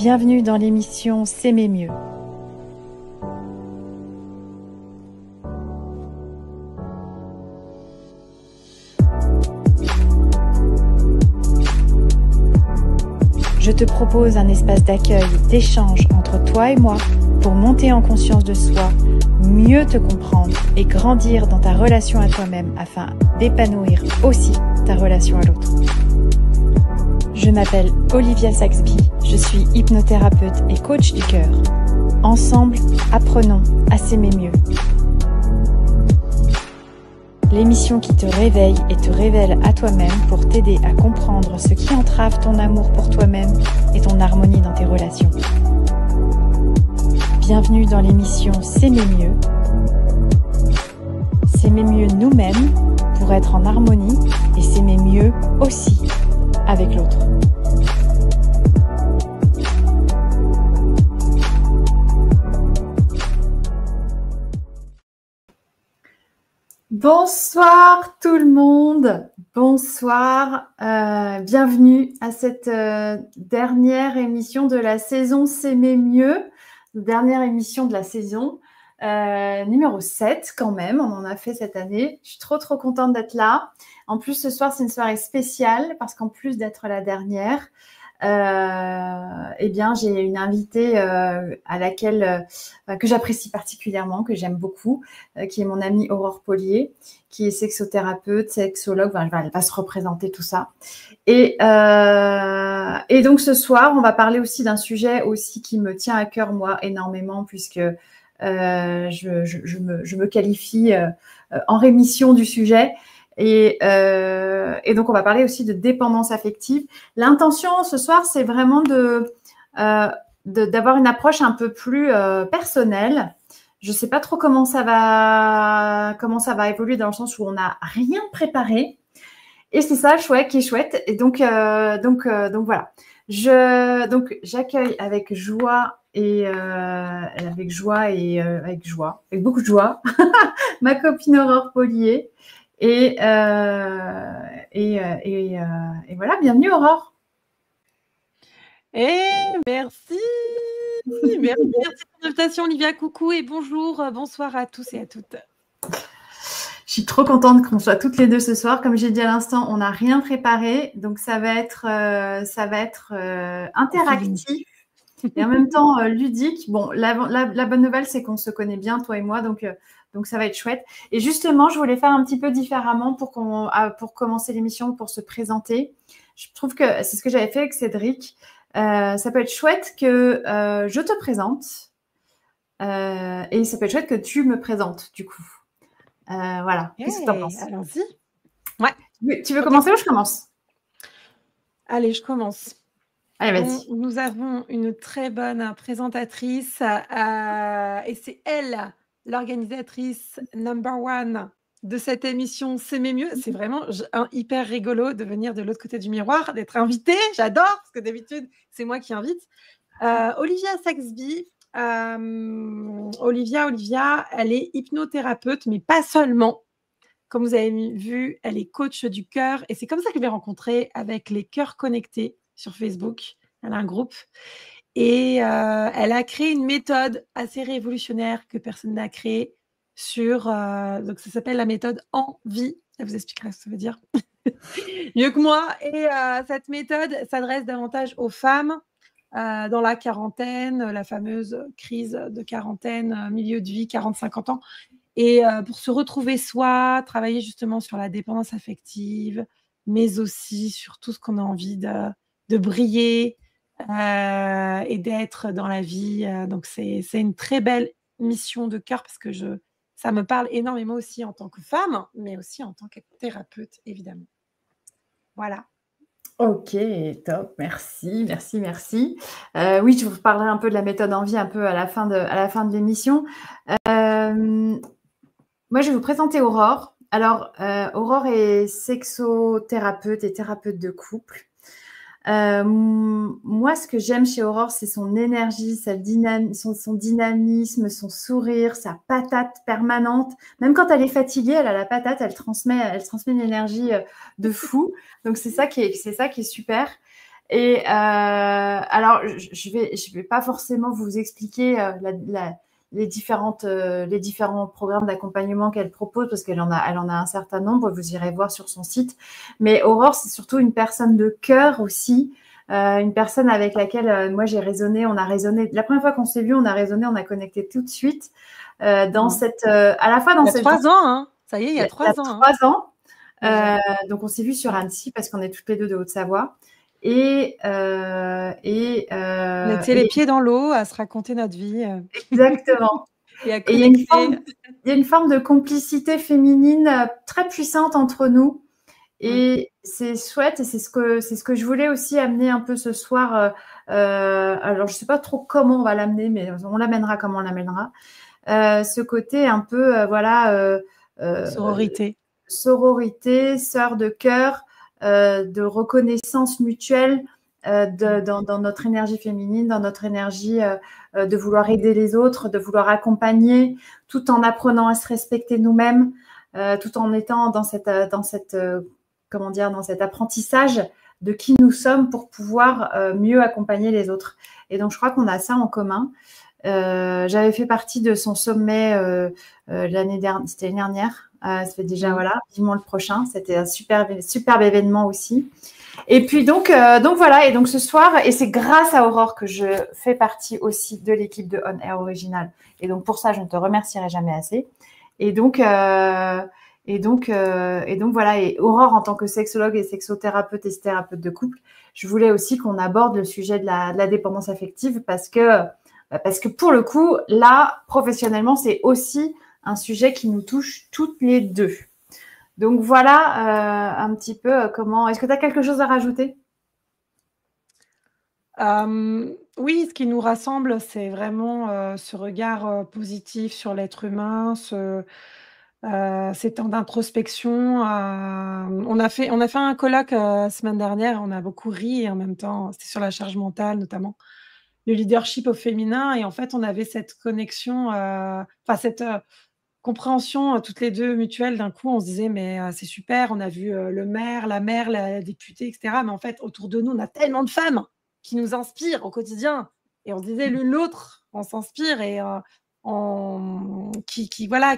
Bienvenue dans l'émission S'aimer mieux. Je te propose un espace d'accueil, d'échange entre toi et moi pour monter en conscience de soi, mieux te comprendre et grandir dans ta relation à toi-même afin d'épanouir aussi ta relation à l'autre. Je m'appelle Olivia Saxby, je suis hypnothérapeute et coach du cœur. Ensemble, apprenons à s'aimer mieux. L'émission qui te réveille et te révèle à toi-même pour t'aider à comprendre ce qui entrave ton amour pour toi-même et ton harmonie dans tes relations. Bienvenue dans l'émission S'aimer mieux. S'aimer mieux nous-mêmes pour être en harmonie et s'aimer mieux aussi avec l'autre. Bonsoir tout le monde, bonsoir, bienvenue à cette dernière émission de la saison S'aimer mieux, dernière émission de la saison, numéro 7 quand même, on en a fait cette année, je suis trop contente d'être là. En plus ce soir c'est une soirée spéciale parce qu'en plus d'être la dernière, eh bien j'ai une invitée à laquelle que j'apprécie particulièrement, que j'aime beaucoup, qui est mon amie Aurore Pollier, qui est sexothérapeute, sexologue. Elle va se représenter tout ça. Et donc ce soir, on va parler aussi d'un sujet aussi qui me tient à cœur moi énormément, puisque je me qualifie en rémission du sujet. Et donc, on va parler aussi de dépendance affective. L'intention ce soir, c'est vraiment d'avoir une approche un peu plus personnelle. Je ne sais pas trop comment ça va évoluer dans le sens où on n'a rien préparé. Et c'est ça qui est chouette. Et donc voilà. Donc j'accueille avec beaucoup de joie, ma copine Aurore Pollier. Et voilà, bienvenue Aurore. Merci pour l'invitation Olivia, coucou et bonjour, bonsoir à tous et à toutes. Je suis trop contente qu'on soit toutes les deux ce soir. Comme j'ai dit à l'instant, on n'a rien préparé, donc ça va être interactif et en même temps ludique. Bon, la bonne nouvelle, c'est qu'on se connaît bien, toi et moi, donc ça va être chouette. Et justement, je voulais faire un petit peu différemment pour commencer l'émission, pour se présenter. Je trouve que c'est ce que j'avais fait avec Cédric. Ça peut être chouette que je te présente et ça peut être chouette que tu me présentes, du coup. Voilà. Qu'est-ce que tu en penses? Allons-y. Ouais. Tu veux commencer ou je commence? Allez, je commence. Allez, vas-y. Nous avons une très bonne présentatrice et c'est elle, l'organisatrice number one de cette émission S'aimer mieux. C'est vraiment hyper rigolo de venir de l'autre côté du miroir, d'être invitée. J'adore parce que d'habitude, c'est moi qui invite. Olivia Saxby. Olivia, elle est hypnothérapeute, mais pas seulement. Comme vous avez vu, elle est coach du cœur et c'est comme ça que je l'ai rencontrée avec les cœurs connectés sur Facebook. Elle a un groupe et elle a créé une méthode assez révolutionnaire que personne n'a créée donc ça s'appelle la méthode Envie. Elle vous expliquera ce que ça veut dire mieux que moi. Et cette méthode s'adresse davantage aux femmes dans la quarantaine, la fameuse crise de quarantaine, milieu de vie, 40-50 ans. Et pour se retrouver soi, travailler justement sur la dépendance affective, mais aussi sur tout ce qu'on a envie de briller et d'être dans la vie. Donc, c'est une très belle mission de cœur parce que ça me parle énormément aussi en tant que femme, mais aussi en tant que thérapeute, évidemment. Voilà. Ok, top, merci. Oui, je vous parlerai un peu de la méthode Envie un peu à la fin de l'émission. Moi, je vais vous présenter Aurore. Alors, Aurore est sexothérapeute et thérapeute de couple. Moi, ce que j'aime chez Aurore, c'est son énergie, son dynamisme, son sourire, sa patate permanente. Même quand elle est fatiguée, elle a la patate, elle transmet une énergie de fou. Donc, c'est ça qui est super. Et alors, je vais pas forcément vous expliquer les différents programmes d'accompagnement qu'elle propose parce elle en a un certain nombre. Vous irez voir sur son site. Mais Aurore, c'est surtout une personne de cœur aussi, une personne avec laquelle moi j'ai résonné. On a résonné. La première fois qu'on s'est vu, on a résonné, on a connecté tout de suite dans cette, à la fois dans cette. Il y a 3 ans, hein. Ça y est, il y a 3 ans. 3 ans. Donc, on s'est vu sur Annecy parce qu'on est toutes les deux de Haute-Savoie. On était les pieds dans l'eau à se raconter notre vie. Exactement. Et il y a une forme de complicité féminine très puissante entre nous. Et c'est chouette et c'est ce que je voulais aussi amener un peu ce soir. Alors, je ne sais pas trop comment on va l'amener, mais on l'amènera comme on l'amènera. Ce côté un peu, sororité, sœur de cœur, de reconnaissance mutuelle dans notre énergie féminine, dans notre énergie de vouloir aider les autres, de vouloir accompagner, tout en apprenant à se respecter nous-mêmes, tout en étant dans cet apprentissage de qui nous sommes pour pouvoir mieux accompagner les autres. Et donc, je crois qu'on a ça en commun. J'avais fait partie de son sommet l'année dernière, c'était l'année dernière. Ça fait déjà, vivement le prochain. C'était un superbe événement aussi. Et puis donc voilà. Et donc ce soir, et c'est grâce à Aurore que je fais partie aussi de l'équipe de On Air Original. Et donc pour ça, je ne te remercierai jamais assez. Et donc voilà. Et Aurore, en tant que sexologue et sexothérapeute et thérapeute de couple, je voulais aussi qu'on aborde le sujet de la dépendance affective parce que pour le coup, là, professionnellement, c'est aussi un sujet qui nous touche toutes les deux. Donc voilà un petit peu comment. Est-ce que tu as quelque chose à rajouter? Oui, ce qui nous rassemble, c'est vraiment ce regard positif sur l'être humain, ces temps d'introspection. On a fait un colloque la semaine dernière, on a beaucoup ri et en même temps, c'était sur la charge mentale notamment. Le leadership au féminin et en fait, on avait cette connexion, cette compréhension toutes les deux mutuelle. D'un coup, on se disait: «Mais c'est super, on a vu le maire, la députée et cetera, mais en fait, autour de nous, on a tellement de femmes qui nous inspirent au quotidien» et on se disait l'une l'autre, on s'inspire et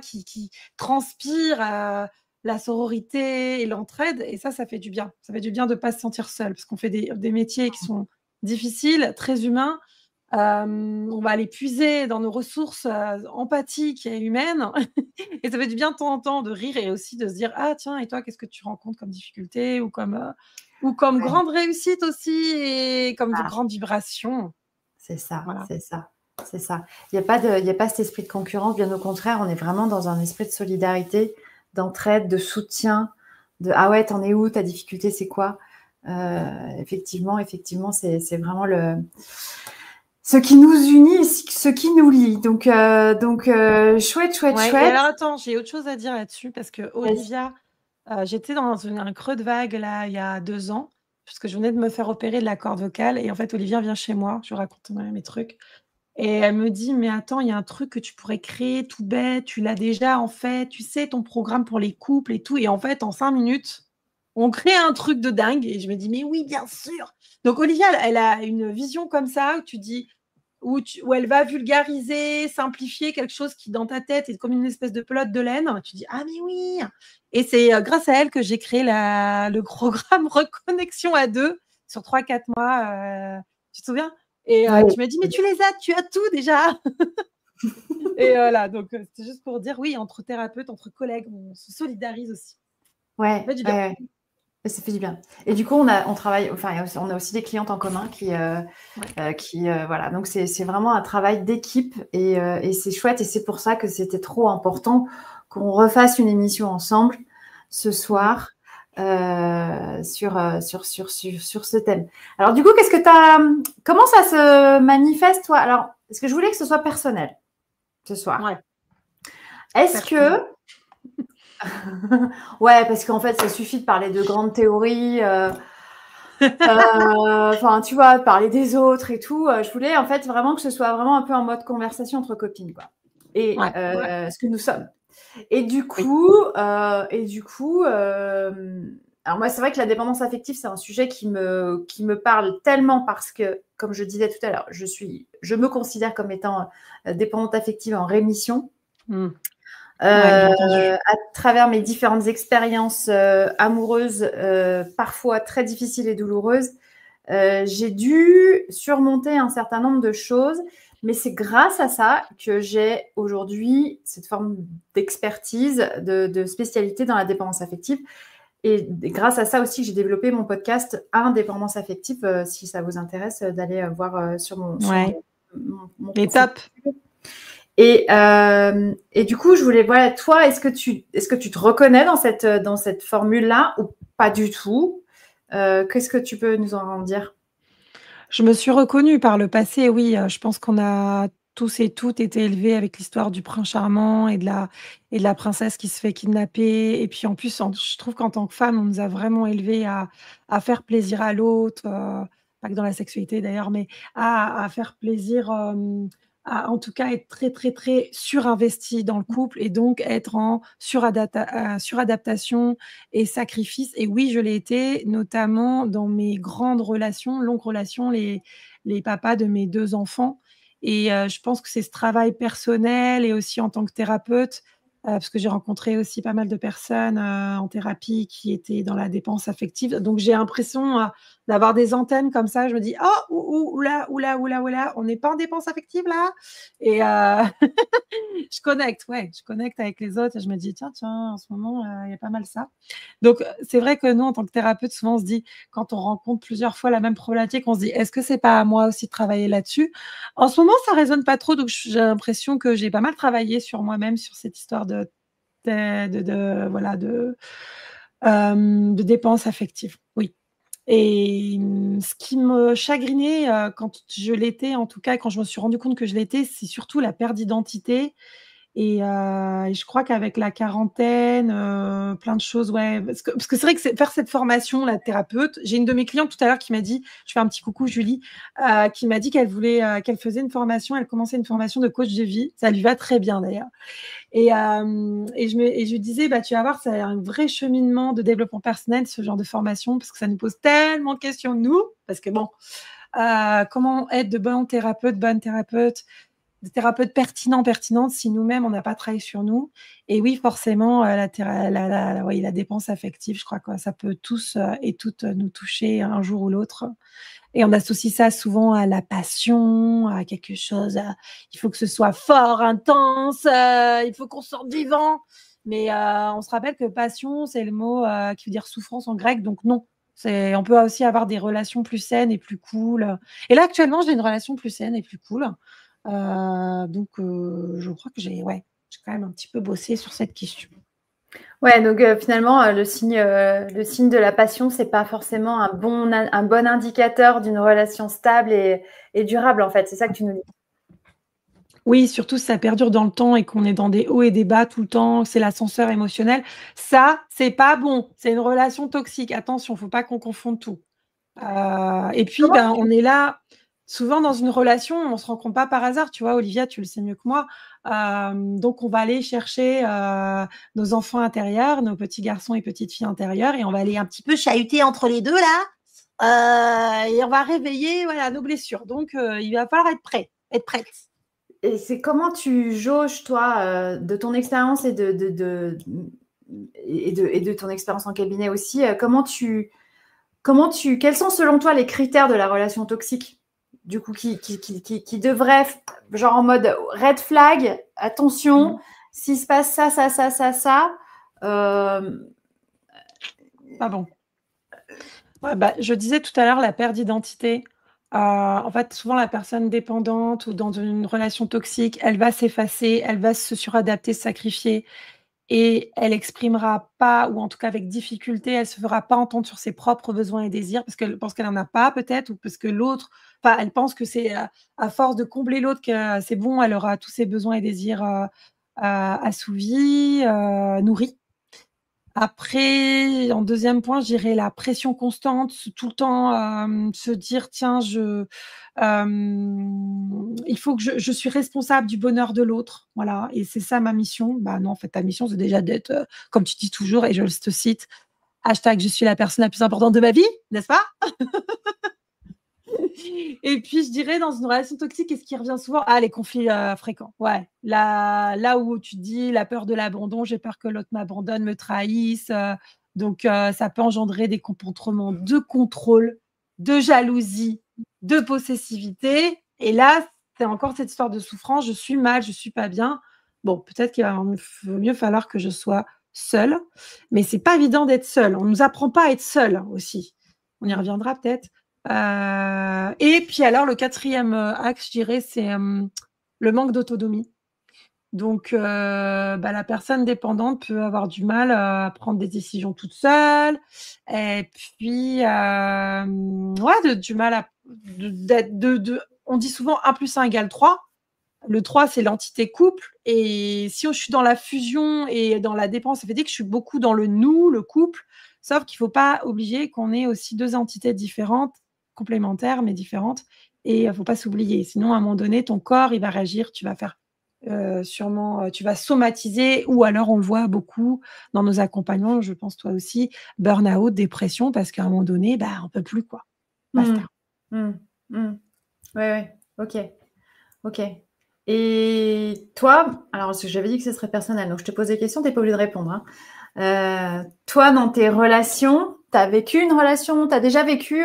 qui transpirent la sororité et l'entraide et ça fait du bien. Ça fait du bien de ne pas se sentir seul parce qu'on fait des métiers qui sont difficiles, très humains. On va aller puiser dans nos ressources empathiques et humaines et ça fait du bien de temps en temps de rire et aussi de se dire: «Ah tiens et toi qu'est-ce que tu rencontres comme difficulté ou comme grande réussite aussi et comme grande vibration?» C'est ça, voilà. c'est ça, c'est ça. Il n'y a pas cet esprit de concurrence, bien au contraire, on est vraiment dans un esprit de solidarité, d'entraide, de soutien, de « Ah ouais, t'en es où? Ta difficulté, c'est quoi ?» Effectivement, c'est vraiment ce qui nous unit et ce qui nous lie. Donc chouette. Et alors attends, j'ai autre chose à dire là-dessus parce que Olivia, j'étais dans un creux de vague là, il y a 2 ans, parce que je venais de me faire opérer de la corde vocale et en fait, Olivia vient chez moi, je lui raconte mes trucs et elle me dit: «Mais attends, il y a un truc que tu pourrais créer tout bête, tu l'as déjà en fait, tu sais ton programme pour les couples et tout» et en fait, en 5 minutes, on crée un truc de dingue et je me dis: «Mais oui, bien sûr!» Donc Olivia, elle a une vision comme ça où tu dis où elle va vulgariser, simplifier quelque chose qui, dans ta tête, est comme une espèce de pelote de laine. Tu dis: «Ah mais oui!» et c'est grâce à elle que j'ai créé le programme Reconnexion à 2 sur 3-4 mois. Tu te souviens? Et tu m'as dit: «Mais tu as tout déjà!» Et voilà, donc c'est juste pour dire, oui, entre thérapeutes, entre collègues, on se solidarise aussi. Ouais, Ça fait du bien. ouais. Ça fait du bien. Et du coup, on travaille, enfin, on a aussi des clientes en commun qui voilà. Donc, c'est vraiment un travail d'équipe et c'est chouette. Et c'est pour ça que c'était trop important qu'on refasse une émission ensemble ce soir sur ce thème. Alors, du coup, comment ça se manifeste, toi? Alors, est-ce que je voulais que ce soit personnel ce soir? Ouais. Est-ce que ouais, parce qu'en fait, ça suffit de parler de grandes théories, enfin, tu vois, parler des autres et tout. Je voulais en fait vraiment que ce soit vraiment un peu en mode conversation entre copines, quoi. Et ce que nous sommes. Et du coup, Alors moi, c'est vrai que la dépendance affective, c'est un sujet qui me parle tellement parce que, comme je disais tout à l'heure, je me considère comme étant dépendante affective en rémission. Ouais, j'ai entendu. À travers mes différentes expériences amoureuses, parfois très difficiles et douloureuses, j'ai dû surmonter un certain nombre de choses, mais c'est grâce à ça que j'ai aujourd'hui cette forme d'expertise, de spécialité dans la dépendance affective. Et grâce à ça aussi que j'ai développé mon podcast Indépendance affective, si ça vous intéresse d'aller voir sur mon Les site. top. Et du coup, je voulais, voilà, toi, est-ce que tu te reconnais dans cette formule-là ou pas du tout? Qu'est-ce que tu peux nous en dire? Je me suis reconnue par le passé, oui, je pense qu'on a tous et toutes été élevés avec l'histoire du prince charmant et de la princesse qui se fait kidnapper et puis en plus, je trouve qu'en tant que femme, on nous a vraiment élevés à faire plaisir à l'autre, pas que dans la sexualité d'ailleurs, mais à faire plaisir, à en tout cas être très, très, très surinvesti dans le couple et donc être en suradaptation et sacrifice. Et oui, je l'ai été, notamment dans mes grandes relations, longues relations, les papas de mes 2 enfants. Et je pense que c'est ce travail personnel et aussi en tant que thérapeute, parce que j'ai rencontré aussi pas mal de personnes, en thérapie qui étaient dans la dépendance affective. Donc j'ai l'impression, d'avoir des antennes comme ça. Je me dis: «Oh, ouh, là, on n'est pas en dépendance affective là?» Et je connecte, ouais, je connecte avec les autres et je me dis: «Tiens, en ce moment, il y a pas mal ça». Donc c'est vrai que nous, en tant que thérapeute, souvent on se dit, quand on rencontre plusieurs fois la même problématique, on se dit: «Est-ce que c'est pas à moi aussi de travailler là-dessus?» En ce moment, ça résonne pas trop, donc j'ai l'impression que j'ai pas mal travaillé sur moi-même, sur cette histoire voilà, de dépenses affectives, oui. Et ce qui me chagrinait, quand je l'étais, en tout cas, quand je me suis rendu compte que je l'étais, c'est surtout la perte d'identité et je crois qu'avec la quarantaine, plein de choses, ouais, parce que c'est vrai que faire cette formation, la thérapeute, j'ai une de mes clientes tout à l'heure qui m'a dit, je fais un petit coucou Julie, qui m'a dit qu'elle voulait, qu'elle faisait une formation, elle commençait une formation de coach de vie. Ça lui va très bien d'ailleurs. Et je lui disais: «Bah, tu vas voir, c'est un vrai cheminement de développement personnel, ce genre de formation, parce que ça nous pose tellement de questions, nous». Parce que bon, comment être de bonnes thérapeutes, des thérapeutes pertinentes si nous-mêmes, on n'a pas travaillé sur nous. Et oui, forcément, oui, la dépense affective, je crois que ça peut tous, et toutes, nous toucher un jour ou l'autre. Et on associe ça souvent à la passion, à quelque chose, il faut que ce soit fort, intense, il faut qu'on sorte vivant. Mais on se rappelle que passion, c'est le mot qui veut dire souffrance en grec, donc non. On peut aussi avoir des relations plus saines et plus cool. Et là, actuellement, j'ai une relation plus saine et plus cool. Donc je crois que j'ai quand même un petit peu bossé sur cette question. Ouais, donc finalement, le signe de la passion, c'est pas forcément un bon indicateur d'une relation stable et durable, en fait. C'est ça que tu nous dis. Oui, surtout si ça perdure dans le temps et qu'on est dans des hauts et des bas tout le temps, c'est l'ascenseur émotionnel. Ça, c'est pas bon, c'est une relation toxique. Attention, faut pas qu'on confonde tout. Et puis, Comment on est là, souvent dans une relation, on se rencontre pas par hasard, tu vois? Olivia, tu le sais mieux que moi. Donc on va aller chercher, nos enfants intérieurs, nos petits garçons et petites filles intérieures et on va aller un petit peu chahuter entre les 2 là, et on va réveiller, voilà, nos blessures. Donc il va falloir être prêt, être prête. Et c'est comment tu jauges, toi, de ton expérience et de ton expérience en cabinet aussi, quels sont selon toi les critères de la relation toxique? Du coup, qui devrait, genre en mode red flag, attention, s'il se passe ça, Pas bon. Ouais, je disais tout à l'heure la perte d'identité. En fait, souvent la personne dépendante ou dans une relation toxique, elle va s'effacer, elle va se suradapter, se sacrifier et elle exprimera pas ou en tout cas avec difficulté, elle se fera pas entendre sur ses propres besoins et désirs parce qu'elle pense qu'elle en a pas peut-être ou parce que l'autre elle pense que c'est, à force de combler l'autre que c'est bon, elle aura tous ses besoins et désirs, assouvis, nourris. Après, en deuxième point, je dirais la pression constante, tout le temps, se dire: «Tiens, il faut que je suis responsable du bonheur de l'autre», voilà et c'est ça ma mission. Bah non, en fait, ta mission, c'est déjà d'être, comme tu dis toujours et je te cite: Hashtag, je suis la personne la plus importante de ma vie, n'est-ce pas? Et puis, je dirais, dans une relation toxique, qu'est-ce qui revient souvent? Ah, les conflits fréquents. Ouais. Là où tu te dis la peur de l'abandon, j'ai peur que l'autre m'abandonne, me trahisse. Donc, ça peut engendrer des comportements de contrôle, de jalousie, de possessivité. Et là, c'est encore cette histoire de souffrance. Je suis mal, je suis pas bien. Bon, peut-être qu'il va mieux falloir que je sois seule. Mais c'est pas évident d'être seule. On nous apprend pas à être seule aussi. On y reviendra peut-être. Et puis alors, le quatrième axe, je dirais, c'est le manque d'autonomie. Donc, la personne dépendante peut avoir du mal à prendre des décisions toute seule. Et puis, du mal à... on dit souvent 1 + 1 = 3. Le 3, c'est l'entité couple. Et si je suis dans la fusion et dans la dépendance, ça veut dire que je suis beaucoup dans le nous, le couple. Sauf qu'il ne faut pas oublier qu'on est aussi 2 entités différentes, complémentaires, mais différentes. Et il ne faut pas s'oublier. Sinon, à un moment donné, ton corps, il va réagir. Tu vas faire sûrement, tu vas somatiser. Ou alors, on le voit beaucoup dans nos accompagnements, je pense toi aussi, burn-out, dépression, parce qu'à un moment donné, on ne peut plus, quoi. Basta. Ouais. Ok. Et toi, alors parce que j'avais dit que ce serait personnel, donc je te pose des questions, tu n'es pas obligé de répondre. Toi, dans tes relations, tu as vécu une relation, tu as déjà vécu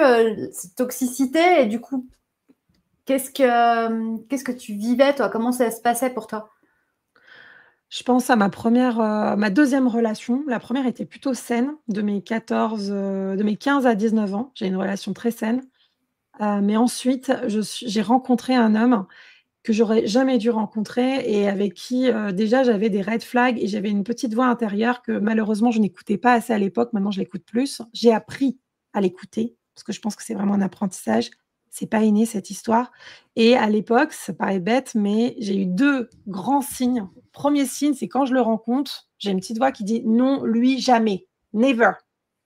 cette toxicité et du coup, qu'est-ce que tu vivais, toi? Comment ça se passait pour toi? Je pense à ma deuxième relation. La première était plutôt saine, de mes 15 à 19 ans. J'ai une relation très saine. Mais ensuite, j'ai rencontré un homme que j'aurais jamais dû rencontrer et avec qui, déjà j'avais des red flags et j'avais une petite voix intérieure que malheureusement je n'écoutais pas assez à l'époque. Maintenant, je l'écoute plus. J'ai appris à l'écouter parce que je pense que c'est vraiment un apprentissage. C'est pas inné cette histoire et à l'époque, ça paraît bête, mais j'ai eu 2 grands signes. Premier signe, c'est quand je le rencontre, j'ai une petite voix qui dit: «Non, lui, jamais, never».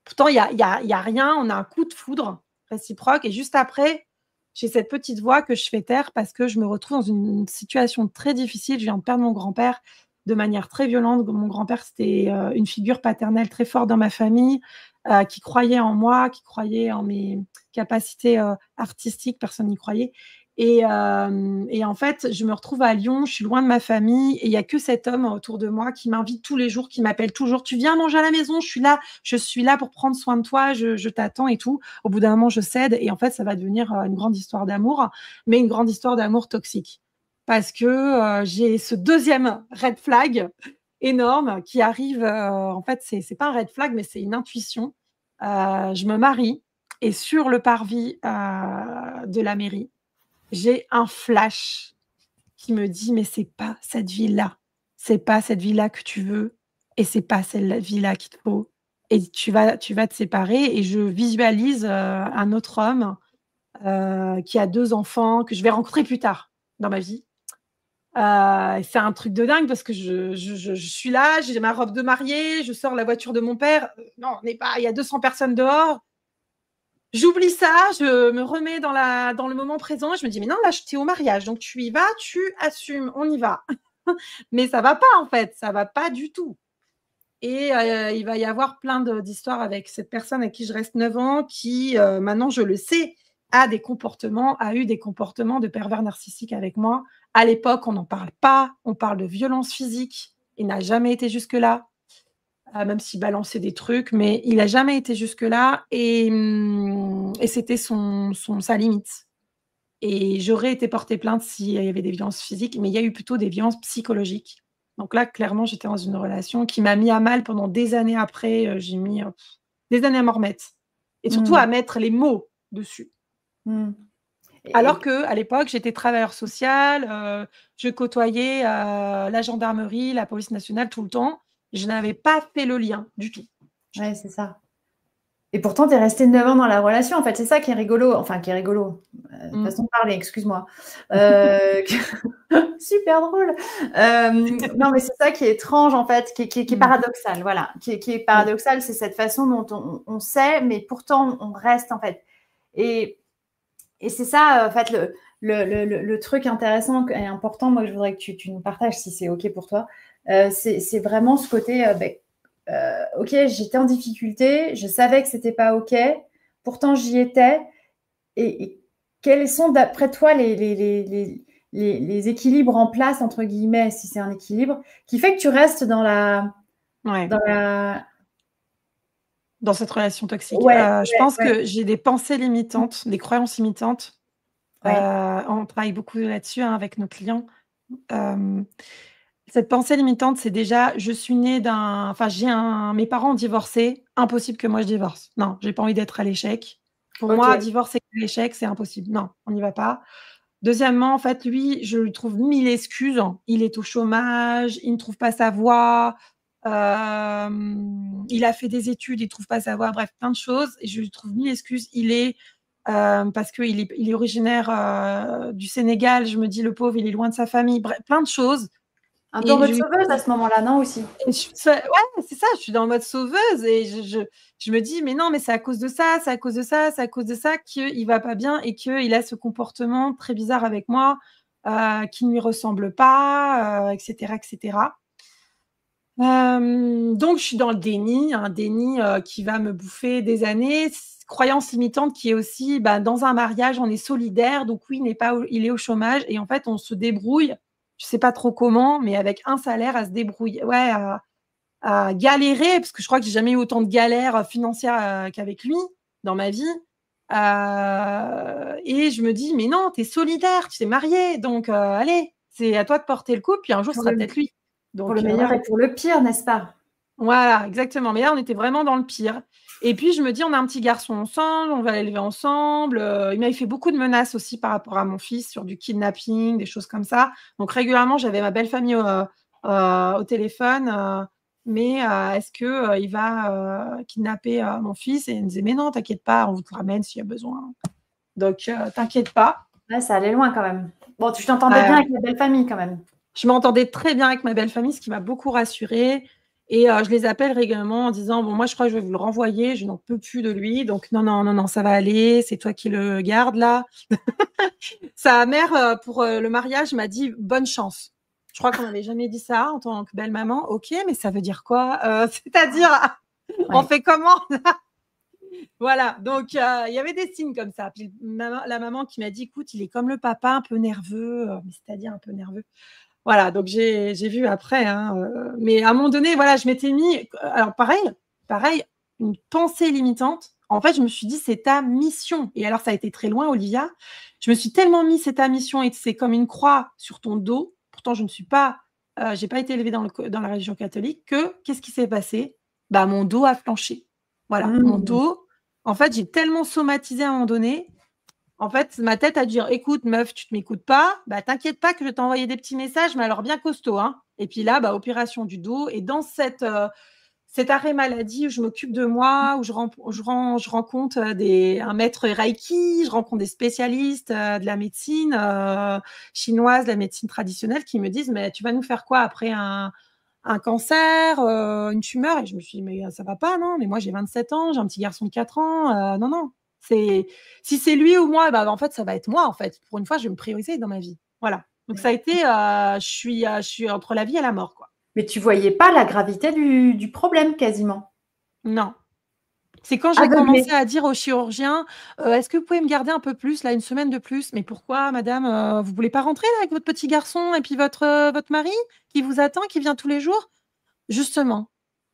Pourtant, il y a rien, on a un coup de foudre réciproque et juste après, j'ai cette petite voix que je fais taire parce que je me retrouve dans une situation très difficile. Je viens de perdre mon grand-père de manière très violente. Mon grand-père, c'était une figure paternelle très forte dans ma famille, qui croyait en moi, qui croyait en mes capacités artistiques. Personne n'y croyait. Et en fait, je me retrouve à Lyon, je suis loin de ma famille et il n'y a que cet homme autour de moi qui m'invite tous les jours, qui m'appelle toujours. Tu viens manger à la maison, je suis là pour prendre soin de toi, je t'attends et tout. Au bout d'un moment, je cède et en fait, ça va devenir une grande histoire d'amour, mais une grande histoire d'amour toxique. Parce que j'ai ce deuxième red flag énorme qui arrive. En fait, c'est pas un red flag, mais c'est une intuition. Je me marie et sur le parvis de la mairie, j'ai un flash qui me dit: «Mais c'est pas cette vie-là. C'est pas cette vie-là que tu veux et c'est pas celle vie-là qu'il te faut et tu vas te séparer» et je visualise, un autre homme, qui a 2 enfants que je vais rencontrer plus tard dans ma vie. C'est un truc de dingue parce que je suis là, j'ai ma robe de mariée, je sors la voiture de mon père. Non, on n'est pas il y a 200 personnes dehors. J'oublie ça, je me remets dans le moment présent et je me dis: «Mais non, là, tu es au mariage, donc tu y vas, tu assumes, on y va». Mais ça va pas, en fait, ça va pas du tout et il va y avoir plein d'histoires avec cette personne avec qui je reste 9 ans qui, maintenant, je le sais, a eu des comportements de pervers narcissique avec moi. À l'époque, on n'en parle pas, on parle de violence physique. Il n'a jamais été jusque-là. Même s'il balançait des trucs, mais il a jamais été jusque-là et c'était sa limite et j'aurais été porter plainte s'il y avait des violences physiques, mais il y a eu plutôt des violences psychologiques. Donc là, clairement, j'étais dans une relation qui m'a mis à mal pendant des années après, j'ai mis, des années à m'en remettre et surtout à mettre les mots dessus. Alors qu'à l'époque, j'étais travailleuse sociale, je côtoyais, la gendarmerie, la police nationale tout le temps. Je n'avais pas fait le lien du tout. Ouais, c'est ça. Et pourtant, tu es restée 9 ans dans la relation. En fait, c'est ça qui est rigolo. Enfin, qui est rigolo. Façon de parler, excuse-moi. Super drôle. Non, mais c'est ça qui est étrange, en fait, qui est paradoxal. Voilà. Qui est paradoxal, c'est cette façon dont on sait, mais pourtant, on reste, en fait. Et c'est ça, en fait, le truc intéressant et important, moi, je voudrais que tu nous partages, si c'est OK pour toi. C'est vraiment ce côté, ok, j'étais en difficulté, je savais que c'était pas ok, pourtant j'y étais. Et quels sont, d'après toi, les équilibres en place, entre guillemets, si c'est un équilibre, qui fait que tu restes dans Ouais. dans la... Dans cette relation toxique. Ouais, Je pense ouais, que j'ai des pensées limitantes, des croyances limitantes. ouais. On travaille beaucoup là-dessus, hein, avec nos clients. Cette pensée limitante, c'est déjà, je suis née d'un enfin, mes parents ont divorcé, impossible que moi je divorce. Non, j'ai pas envie d'être à l'échec. Pour Ok. moi, divorcer à l'échec, c'est impossible. Non, on n'y va pas. Deuxièmement, en fait, lui, je lui trouve 1000 excuses. Il est au chômage, il ne trouve pas sa voie, il a fait des études, il ne trouve pas sa voie, bref, plein de choses. Et je lui trouve 1000 excuses. Parce qu'il est originaire du Sénégal, je me dis, le pauvre, il est loin de sa famille, bref, plein de choses. Un peu en Et mode je lui sauveuse à ce moment-là, non, aussi? ouais, c'est ça, je suis dans le mode sauveuse et je me dis: «Mais non, mais c'est à cause de ça, c'est à cause de ça, c'est à cause de ça qu'il va pas bien et qu'il a ce comportement très bizarre avec moi, qui ne lui ressemble pas, et cetera, et cetera». Donc je suis dans le déni, un déni, qui va me bouffer des années. Croyance limitante qui est aussi, bah, dans un mariage, on est solidaire, donc oui, il est au chômage et en fait, on se débrouille, je sais pas trop comment, mais avec un salaire à se débrouiller ouais, à galérer, parce que je crois que j'ai jamais eu autant de galères financières qu'avec lui dans ma vie. Et je me dis, mais non, tu es solidaire, tu t'es marié, donc allez, c'est à toi de porter le coup, puis un jour, ce Pour sera le, peut-être lui. pour le Donc meilleur voilà. et pour le pire, n'est-ce pas? Voilà, exactement. Mais là, on était vraiment dans le pire. Et puis, je me dis, on a un petit garçon ensemble, on va l'élever ensemble. Il m'avait fait beaucoup de menaces aussi par rapport à mon fils sur du kidnapping, des choses comme ça. Donc, régulièrement, j'avais ma belle famille au téléphone. Mais est-ce que il va kidnapper mon fils? Et il me disait, mais non, t'inquiète pas, on vous le ramène s'il y a besoin. Donc, t'inquiète pas. Ouais, ça allait loin quand même. Bon, tu t'entendais bien avec la belle famille quand même. Je m'entendais très bien avec ma belle famille, ce qui m'a beaucoup rassurée. Et je les appelle régulièrement en disant, bon, moi, je crois que je vais vous le renvoyer, je n'en peux plus de lui. Donc, non, non, non, non, ça va aller, c'est toi qui le gardes là. Sa mère, pour le mariage, m'a dit, bonne chance. Je crois qu'on n'avait jamais dit ça en tant que belle maman. Ok, mais ça veut dire quoi? C'est-à-dire, on Ouais. fait comment? Voilà, donc il y avait des signes comme ça. Puis la maman qui m'a dit, écoute, il est comme le papa, un peu nerveux, c'est-à-dire un peu nerveux. Voilà, donc j'ai vu après, hein, mais à un moment donné, voilà, je m'étais mis alors pareil, une pensée limitante. En fait, je me suis dit: «C'est ta mission» et alors ça a été très loin, Olivia. Je me suis tellement mis: «C'est ta mission» et c'est comme une croix sur ton dos. Pourtant, je ne suis pas, j'ai pas été élevée dans la religion catholique que qu'est-ce qui s'est passé? Bah, mon dos a flanché. Voilà, mon Mmh. dos, en fait, j'ai tellement somatisé à un moment donné en fait, ma tête a dit: «Écoute meuf, tu ne m'écoutes pas, bah, t'inquiète pas que je vais t'envoyer des petits messages, mais alors bien costauds, hein». Et puis là, bah, opération du dos et dans cet arrêt maladie où je m'occupe de moi, où je rencontre, un maître reiki, je rencontre des spécialistes, de la médecine, chinoise, de la médecine traditionnelle qui me disent: «Mais tu vas nous faire quoi après un cancer, une tumeur?» Et je me suis dit: «Mais ça va pas, non? Mais moi j'ai 27 ans, j'ai un petit garçon de 4 ans, non, non. C'est si c'est lui ou moi, bah, en fait, ça va être moi, en fait. Pour une fois, je vais me prioriser dans ma vie». Voilà. Donc ça a été, je suis entre la vie et la mort, quoi. Mais tu voyais pas la gravité du problème quasiment. Non. C'est quand j'ai Aveuglé. commencé à dire au chirurgien: «Est-ce que vous pouvez me garder un peu plus, là, une semaine de plus?» «Mais pourquoi madame, vous voulez pas rentrer là avec votre petit garçon et puis votre mari qui vous attend, qui vient tous les jours?» «Justement,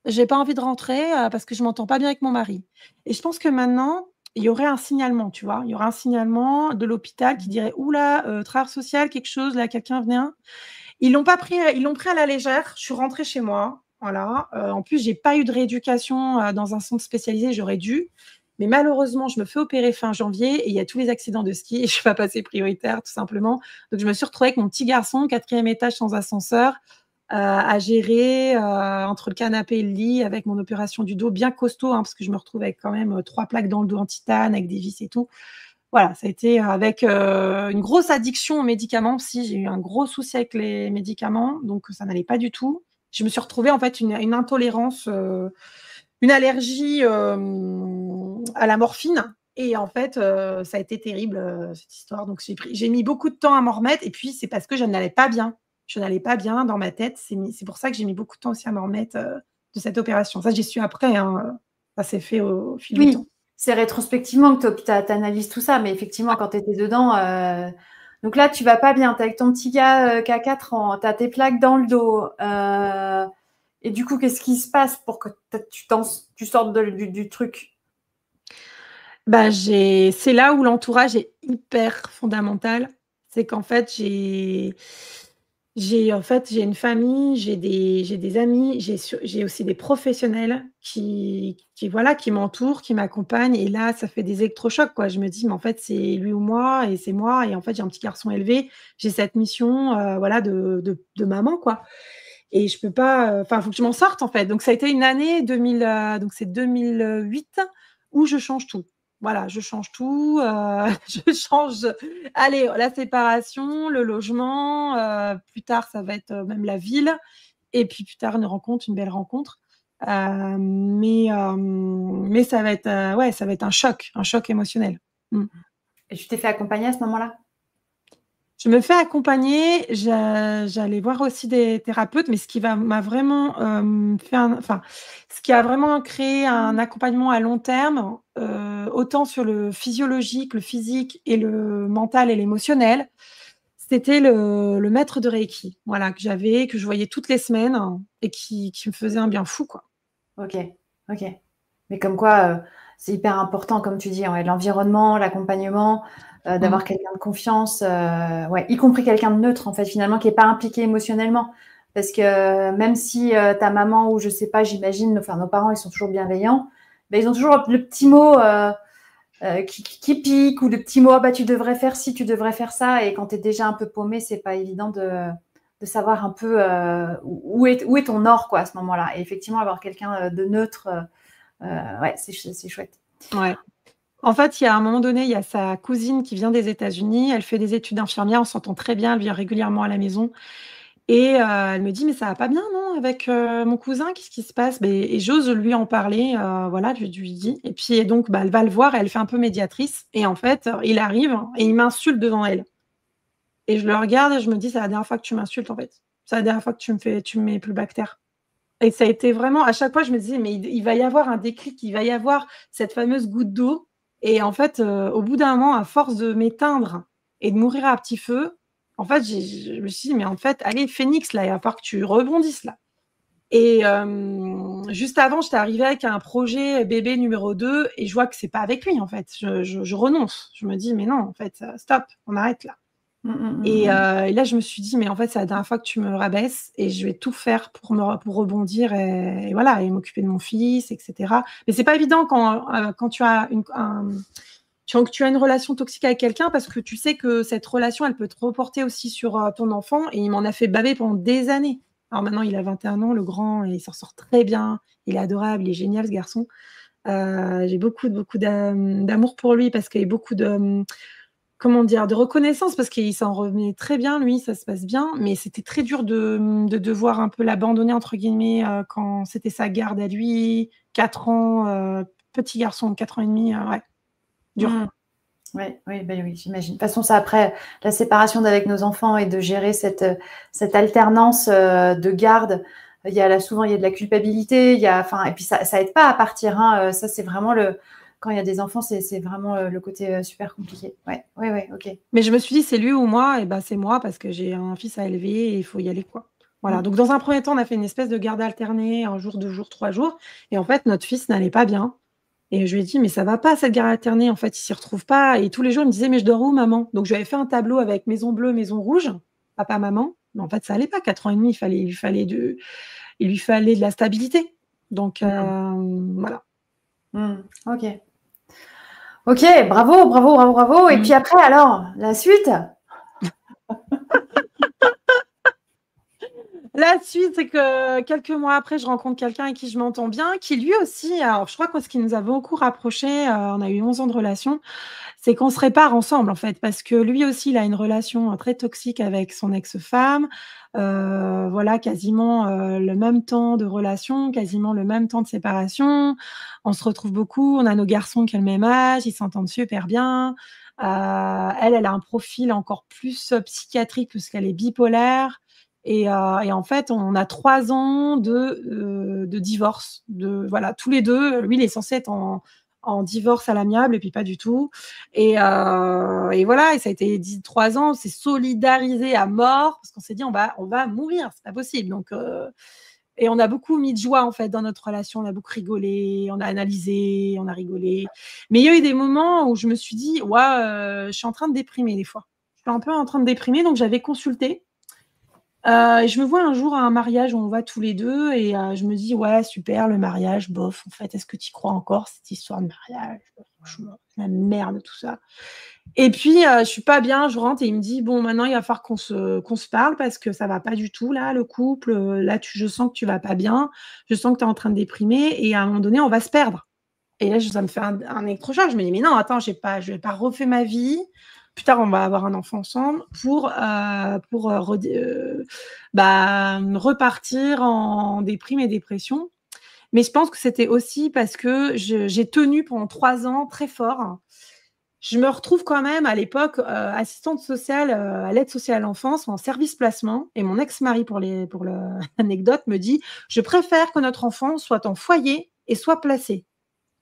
j'ai pas envie de rentrer, parce que je m'entends pas bien avec mon mari». Et je pense que maintenant, il y aurait un signalement, tu vois? Il y aurait un signalement de l'hôpital qui dirait: «Ouh là, travailleur social, quelque chose là, quelqu'un venez, hein». Ils l'ont pris à la légère. Je suis rentrée chez moi, voilà. En plus, j'ai pas eu de rééducation, dans un centre spécialisé, j'aurais dû. Mais malheureusement, je me fais opérer fin janvier et il y a tous les accidents de ski et je suis pas passée prioritaire, tout simplement. Donc je me suis retrouvée avec mon petit garçon, 4e étage sans ascenseur, à gérer, entre le canapé et le lit avec mon opération du dos bien costaud, hein, parce que je me retrouve avec quand même, 3 plaques dans le dos en titane avec des vis et tout. Voilà, ça a été avec, une grosse addiction aux médicaments aussi. J'ai eu un gros souci avec les médicaments, donc ça n'allait pas du tout. Je me suis retrouvée en fait une intolérance, une allergie, à la morphine et en fait, ça a été terrible, cette histoire. Donc j'ai mis beaucoup de temps à m'en remettre et puis c'est parce que je n'allais pas bien. Je n'allais pas bien dans ma tête. C'est pour ça que j'ai mis beaucoup de temps aussi à m'en remettre, de cette opération. Ça, j'y suis après, hein. Ça s'est fait au fil du temps. Oui, c'est rétrospectivement que tu analyses tout ça, mais effectivement, quand tu étais dedans, donc là, tu vas pas bien. Tu avec ton petit gars qui a 4 ans, tu as tes plaques dans le dos. Et du coup, qu'est-ce qui se passe pour que tu sortes du truc? Bah, c'est là où l'entourage est hyper fondamental. C'est qu'en fait, j'ai une famille, j'ai des amis, j'ai aussi des professionnels voilà, qui m'entourent, qui m'accompagnent et là, ça fait des électrochocs, quoi. Je me dis: «Mais en fait, c'est lui ou moi et c'est moi et en fait, j'ai un petit garçon élevé, j'ai cette mission, voilà, de maman, quoi et je peux pas, enfin, faut que je m'en sorte, en fait». Donc ça a été une année 2000, donc c'est 2008 où je change tout. Voilà, je change tout, je change allez, la séparation, le logement, plus tard, ça va être, même la ville et puis plus tard, une belle rencontre. Mais ça va être, ouais, ça va être un choc émotionnel. Mmh. Et tu t'es fait accompagner à ce moment-là? Je me fais accompagner, j'allais voir aussi des thérapeutes, mais m'a vraiment, ce qui a vraiment créé un accompagnement à long terme, autant sur le physiologique, le physique et le mental et l'émotionnel, c'était le maître de Reiki, voilà, que je voyais toutes les semaines et qui me faisait un bien fou, quoi. OK, OK. Mais comme quoi, c'est hyper important, comme tu dis, ouais, l'environnement, l'accompagnement, Mmh. d'avoir quelqu'un de confiance, ouais, y compris quelqu'un de neutre, en fait, finalement, qui est pas impliqué émotionnellement. Parce que même si, ta maman ou je sais pas, j'imagine, enfin, nos parents, ils sont toujours bienveillants, mais ils ont toujours le petit mot, qui pique ou le petit mot: «Ah bah, tu devrais faire ci, tu devrais faire ça» et quand tu es déjà un peu paumé, c'est pas évident de savoir un peu, où est ton nord, quoi, à ce moment-là et effectivement, avoir quelqu'un, de neutre, ouais, c'est chouette. Ouais. En fait, il y a un moment donné, il y a sa cousine qui vient des États-Unis, elle fait des études d'infirmière, on s'entend très bien, elle vient régulièrement à la maison et elle me dit: «Mais ça va pas bien, non, avec, mon cousin? Qu'est-ce qui se passe?» Beh et j'ose lui en parler, voilà, je lui dis et puis donc bah, elle va le voir et elle fait un peu médiatrice et en fait, il arrive et il m'insulte devant elle et je le regarde et je me dis: «C'est la dernière fois que tu m'insultes, en fait. C'est la dernière fois que tu me mets plus bas que terre». Et ça a été vraiment à chaque fois, je me disais: «Mais il va y avoir un déclic, il va y avoir cette fameuse goutte d'eau» et en fait, au bout d'un moment, à force de m'éteindre et de mourir à petit feu, en fait, je me suis dit: «Mais en fait, allez phénix là, il va falloir que tu rebondisses là» et juste avant, j'étais arrivée avec un projet bébé numéro 2 et je vois que c'est pas avec lui en fait. Je renonce. Je me dis: «Mais non, en fait, stop, on arrête là». Mmh, mmh, mmh, Et mmh. et là, je me suis dit: «Mais en fait, c'est la dernière fois que tu me rabaisses et je vais tout faire pour rebondir et voilà et m'occuper de mon fils et cetera». Mais c'est pas évident quand tu as une relation toxique avec quelqu'un parce que tu sais que cette relation, elle peut te reporter aussi sur, ton enfant et il m'en a fait baver pendant des années. Alors maintenant, il a 21 ans, le grand et il s'en sort très bien. Il est adorable, il est génial ce garçon. J'ai beaucoup d'amour pour lui parce qu'il y a beaucoup comment dire? De reconnaissance parce qu'il s'en remet très bien lui, ça se passe bien, mais c'était très dur de devoir un peu «l'abandonner» entre guillemets, quand c'était sa garde à lui, 4 ans, petit garçon de 4 ans et demi, ouais, dur. Mmh. Ouais, oui, bah, oui, j'imagine. De toute façon, ça après la séparation d'avec nos enfants et de gérer cette alternance, de garde, souvent il y a de la culpabilité, il y a enfin et puis ça aide pas à partir, hein, ça c'est vraiment le quand il y a des enfants, c'est vraiment, le côté, super compliqué. Ouais, ouais, ouais, OK. Mais je me suis dit: «C'est lui ou moi» et bah, c'est moi parce que j'ai un fils à élever et il faut y aller, quoi. Voilà, Mmh. donc dans un premier temps, on a fait une espèce de garde alternée, 1 jour, 2 jours, 3 jours et en fait, notre fils n'allait pas bien et je lui ai dit: «Mais ça va pas cette garde alternée, en fait, il s'y retrouve pas» et tous les jours, il me disait: «Mais je dors où maman?» Donc je lui avais fait un tableau avec maison bleue, maison rouge, papa, maman, mais en fait, ça allait pas, 4 ans et demi, il lui fallait de la stabilité. Donc Mmh. voilà. Mmh. OK. OK, bravo, bravo, bravo, bravo et Mmh. puis après alors, la suite? La suite, c'est que quelques mois après, je rencontre quelqu'un avec qui je m'entends bien, qui lui aussi alors je crois que ce qui nous a beaucoup rapprochés, on a eu 11 ans de relation, c'est qu'on se répare ensemble, en fait, parce que lui aussi, il a une relation, très toxique avec son ex-femme, voilà, quasiment, le même temps de relation, quasiment le même temps de séparation. On se retrouve beaucoup, on a nos garçons qui ont le même âge, ils s'entendent super bien. Elle a un profil encore plus, psychiatrique puisqu'elle est bipolaire Et en fait, on a 3 ans de divorce. Voilà, tous les deux. Lui, il est censé être en divorce à l'amiable, et puis pas du tout. Et voilà, et ça a été dit 3 ans. On s'est solidarisé à mort parce qu'on s'est dit on va mourir, c'est pas possible. Et on a beaucoup mis de joie en fait dans notre relation. On a beaucoup rigolé, on a analysé, on a rigolé. Mais il y a eu des moments où je me suis dit ouais, je suis en train de déprimer des fois. Je suis un peu en train de déprimer, donc j'avais consulté. Je me vois un jour à un mariage où on va tous les deux et je me dis ouais super le mariage bof en fait est-ce que tu y crois encore cette histoire de mariage franchement c'est la merde tout ça. Et puis je suis pas bien, je rentre et il me dit bon maintenant il va falloir qu'on se parle parce que ça va pas du tout là le couple, là je sens que tu vas pas bien, je sens que tu es en train de déprimer et à un moment donné on va se perdre. Et là ça me fait un électrochoc, je me dis mais non attends je vais pas refaire ma vie. Plus tard, on va avoir un enfant ensemble pour repartir en déprime et dépression. Mais je pense que c'était aussi parce que j'ai tenu pendant 3 ans très fort. Je me retrouve quand même à l'époque assistante sociale à l'aide sociale à l'enfance en service placement. Et mon ex-mari, pour l'anecdote, me dit « Je préfère que notre enfant soit en foyer et soit placé. »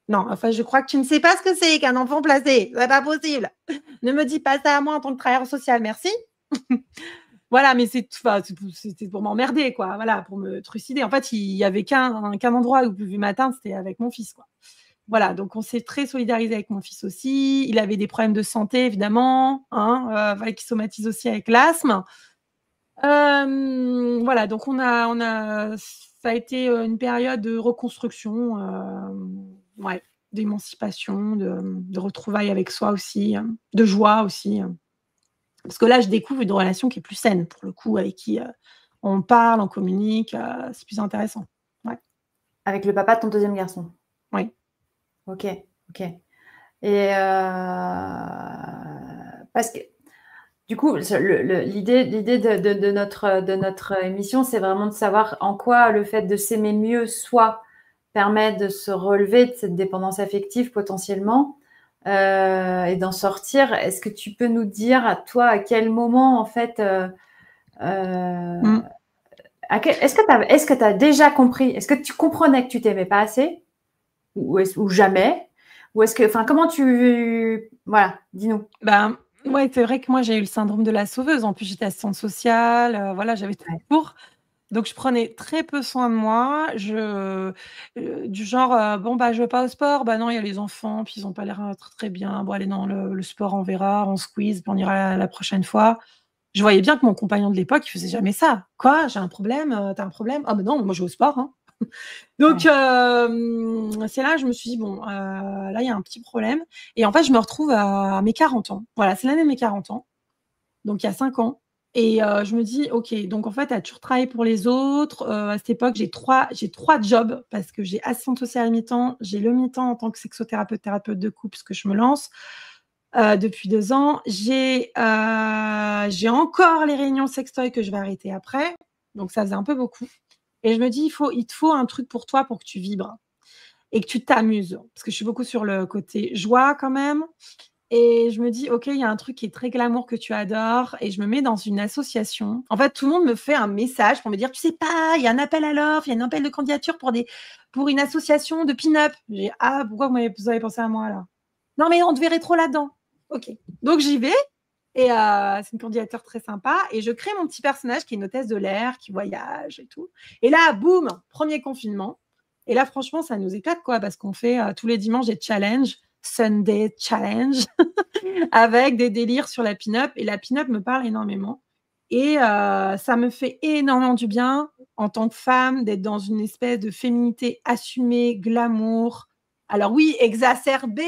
Non, enfin, je crois que tu ne sais pas ce que c'est qu'un enfant placé. C'est pas possible. Ne me dis pas ça à moi en tant que travailleur social, merci. Voilà, mais c'était pour m'emmerder, quoi. Voilà, pour me trucider. En fait, il y avait qu'un endroit où je pouvais m'atteindre, c'était avec mon fils, quoi. Voilà, donc on s'est très solidarisé avec mon fils aussi. Il avait des problèmes de santé, évidemment, hein, qui somatise aussi avec l'asthme. Voilà, donc ça a été une période de reconstruction, ouais, d'émancipation, de retrouvailles avec soi aussi, de joie aussi. Parce que là, je découvre une relation qui est plus saine, pour le coup, avec qui on parle, on communique, c'est plus intéressant. Ouais. Avec le papa de ton deuxième garçon? Oui. Ok. Et parce que du coup, l'idée de notre émission, c'est vraiment de savoir en quoi le fait de s'aimer mieux soit permet de se relever de cette dépendance affective potentiellement et d'en sortir. Est-ce que tu peux nous dire à toi à quel moment en fait est-ce que tu as déjà compris? Est-ce que tu comprenais que tu t'aimais pas assez ou jamais? Ou est-ce que, enfin, comment voilà, dis-nous. Ben, ouais, c'est vrai que moi, j'ai eu le syndrome de la sauveuse. En plus, j'étais assistante sociale, voilà, j'avais tout Ouais. pour. Donc, je prenais très peu soin de moi. Du genre, bon, bah, je vais pas au sport. Bah non, il y a les enfants, puis ils ont pas l'air très, très bien. Bon, allez, non, le sport, on verra, on squeeze, puis on ira la prochaine fois. Je voyais bien que mon compagnon de l'époque, il faisait jamais ça. Quoi? J'ai un problème? T'as un problème? Ah, ben non, moi, je vais au sport, hein. Donc, c'est là que je me suis dit, bon, là, il y a un petit problème. Et en fait, je me retrouve à mes 40 ans. Voilà, c'est l'année de mes 40 ans. Donc, il y a 5 ans. Et je me dis, OK, donc en fait, tu as toujours travaillé pour les autres. À cette époque, j'ai trois jobs parce que j'ai assistante sociale à mi-temps, j'ai le mi-temps en tant que sexothérapeute, thérapeute de couple, parce que je me lance depuis 2 ans. J'ai encore les réunions sextoy que je vais arrêter après. Donc, ça faisait un peu beaucoup. Et je me dis, il te faut un truc pour toi pour que tu vibres et que tu t'amuses. Parce que je suis beaucoup sur le côté joie quand même. Et je me dis, OK, il y a un truc qui est très glamour que tu adores. Et je me mets dans une association. En fait, tout le monde me fait un message pour me dire, tu sais pas, il y a un appel à l'offre, il y a un appel de candidature pour une association de pin-up. J'ai, ah, pourquoi vous avez pensé à moi là? Non, mais on te verrait trop là-dedans. OK. Donc j'y vais. Et c'est une candidature très sympa. Et je crée mon petit personnage qui est une hôtesse de l'air, qui voyage et tout. Et là, boum, premier confinement. Et là, franchement, ça nous éclate, quoi, parce qu'on fait tous les dimanches des challenges, Sunday Challenge, avec des délires sur la pin-up. Et la pin-up me parle énormément. Et ça me fait énormément du bien, en tant que femme, d'être dans une espèce de féminité assumée, glamour. Alors oui, exacerbée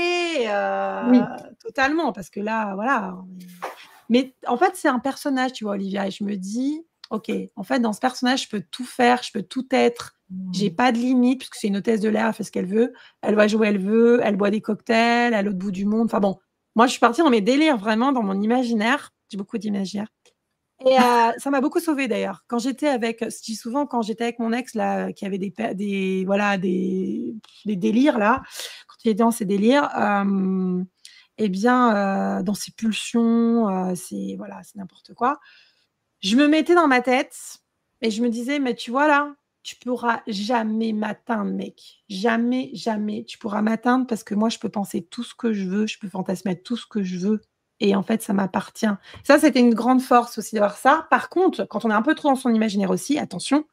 Oui. totalement, parce que là, voilà. Mais en fait, c'est un personnage, tu vois, Olivia. Et je me dis, OK, en fait, dans ce personnage, je peux tout faire, je peux tout être. J'ai pas de limite, puisque c'est une hôtesse de l'air, elle fait ce qu'elle veut. Elle va jouer, elle veut. Elle boit des cocktails à l'autre bout du monde. Enfin bon, moi, je suis partie dans mes délires, vraiment, dans mon imaginaire. J'ai beaucoup d'imaginaire. Et ça m'a beaucoup sauvée, d'ailleurs. Quand j'étais avec, je dis souvent, quand j'étais avec mon ex, là, qui avait des délires, là, quand il était dans ses délires, eh bien, dans ses pulsions, c'est n'importe quoi. je me mettais dans ma tête et je me disais, mais tu vois là, tu pourras jamais m'atteindre, mec. Jamais, jamais tu pourras m'atteindre parce que moi, je peux penser tout ce que je veux, je peux fantasmer tout ce que je veux. Et en fait, ça m'appartient. Ça, c'était une grande force aussi d'avoir ça. Par contre, quand on est un peu trop dans son imaginaire aussi, attention,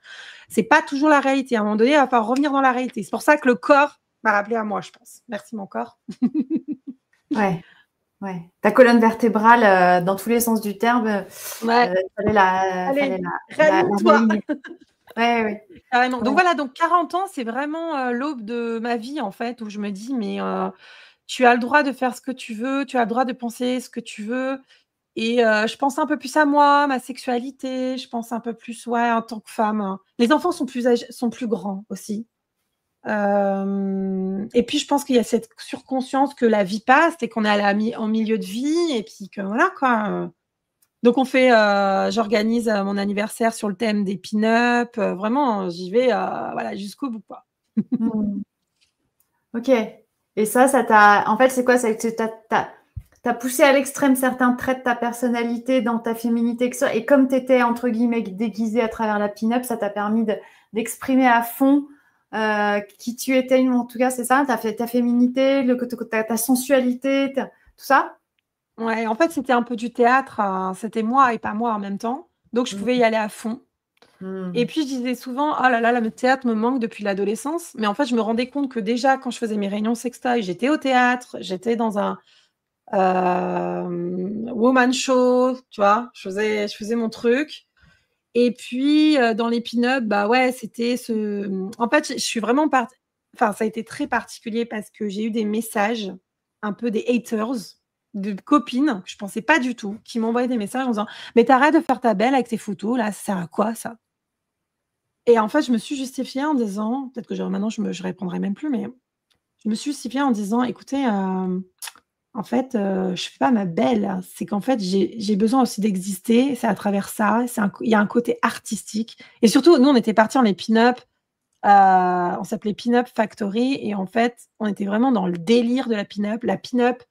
c'est pas toujours la réalité. À un moment donné, il va falloir revenir dans la réalité. C'est pour ça que le corps m'a rappelé à moi, je pense. Merci, mon corps. Ouais, ouais. Ta colonne vertébrale, dans tous les sens du terme, Ouais. fallait Allez, la réanime-toi. réunir. Ouais, ouais. Carrément. Donc Ouais. voilà, donc 40 ans, c'est vraiment l'aube de ma vie, en fait, où je me dis, mais tu as le droit de faire ce que tu veux, tu as le droit de penser ce que tu veux. Et je pense un peu plus à moi, ma sexualité, je pense un peu plus, ouais, en tant que femme, hein. Les enfants sont plus sont plus grands aussi. Et puis, je pense qu'il y a cette surconscience que la vie passe et qu'on est en milieu de vie et puis que voilà, quoi. Donc, j'organise mon anniversaire sur le thème des pin-up. Vraiment, j'y vais voilà, jusqu'au bout, quoi. Mmh. Ok. Et ça t'a. En fait, c'est quoi? C'est que t'as poussé à l'extrême certains traits de ta personnalité dans ta féminité. Et comme tu étais, entre guillemets, déguisée à travers la pin-up, ça t'a permis d'exprimer à fond qui tu étais, en tout cas, c'est ça? T'as fait ta féminité, ta sensualité, tout ça? Ouais, en fait, c'était un peu du théâtre. C'était moi et pas moi en même temps. Donc, je pouvais y aller à fond. Et Mmh. puis, je disais souvent, oh là là, le théâtre me manque depuis l'adolescence. Mais en fait, je me rendais compte que déjà, quand je faisais mes réunions sextoy, j'étais au théâtre, j'étais dans un woman show, tu vois, je faisais mon truc. Et puis, dans les pin-up, bah ouais, c'était ce. En fait, je suis vraiment Enfin, ça a été très particulier parce que j'ai eu des messages, un peu des haters, de copines que je pensais pas du tout, qui m'envoyaient des messages en disant, mais t'arrêtes de faire ta belle avec tes photos, là, ça sert à quoi, ça? Et en fait, je me suis justifiée en disant, peut-être que maintenant je répondrai même plus, mais je me suis justifiée en disant, écoutez, en fait, je fais pas ma belle. C'est qu'en fait, j'ai besoin aussi d'exister. C'est à travers ça. Il y a un côté artistique. Et surtout, nous, on était partis en les pin-up. On s'appelait Pin-Up Factory. Et en fait, on était vraiment dans le délire de la pin-up. La pin-up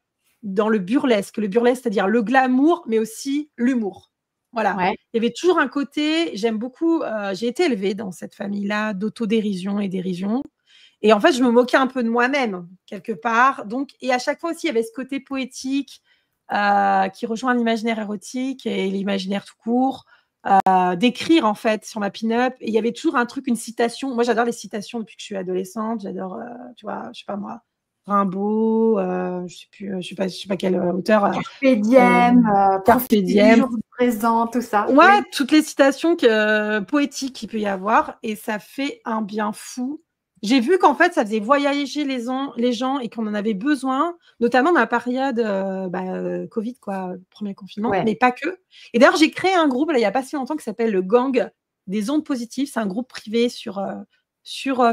dans le burlesque. Le burlesque, c'est-à-dire le glamour, mais aussi l'humour. Voilà. Ouais. Il y avait toujours un côté, j'aime beaucoup, j'ai été élevée dans cette famille-là d'autodérision et dérision. Et en fait, je me moquais un peu de moi-même, quelque part. Donc, et à chaque fois aussi, il y avait ce côté poétique qui rejoint l'imaginaire érotique et l'imaginaire tout court, d'écrire en fait sur ma pin-up. Et il y avait toujours un truc, une citation. Moi, j'adore les citations depuis que je suis adolescente. J'adore, tu vois, je sais pas moi, Rimbaud, je sais plus, je sais pas quel auteur. Carpe diem, Carpe profiter du diem. jour présent, tout ça. Ouais, Oui. toutes les citations poétiques qu'il peut y avoir, et ça fait un bien fou. J'ai vu qu'en fait, ça faisait voyager les gens et qu'on en avait besoin, notamment dans la période Covid, quoi, premier confinement, Ouais. mais pas que. Et d'ailleurs, j'ai créé un groupe, là, il n'y a pas si longtemps, qui s'appelle le Gang des ondes positives. C'est un groupe privé sur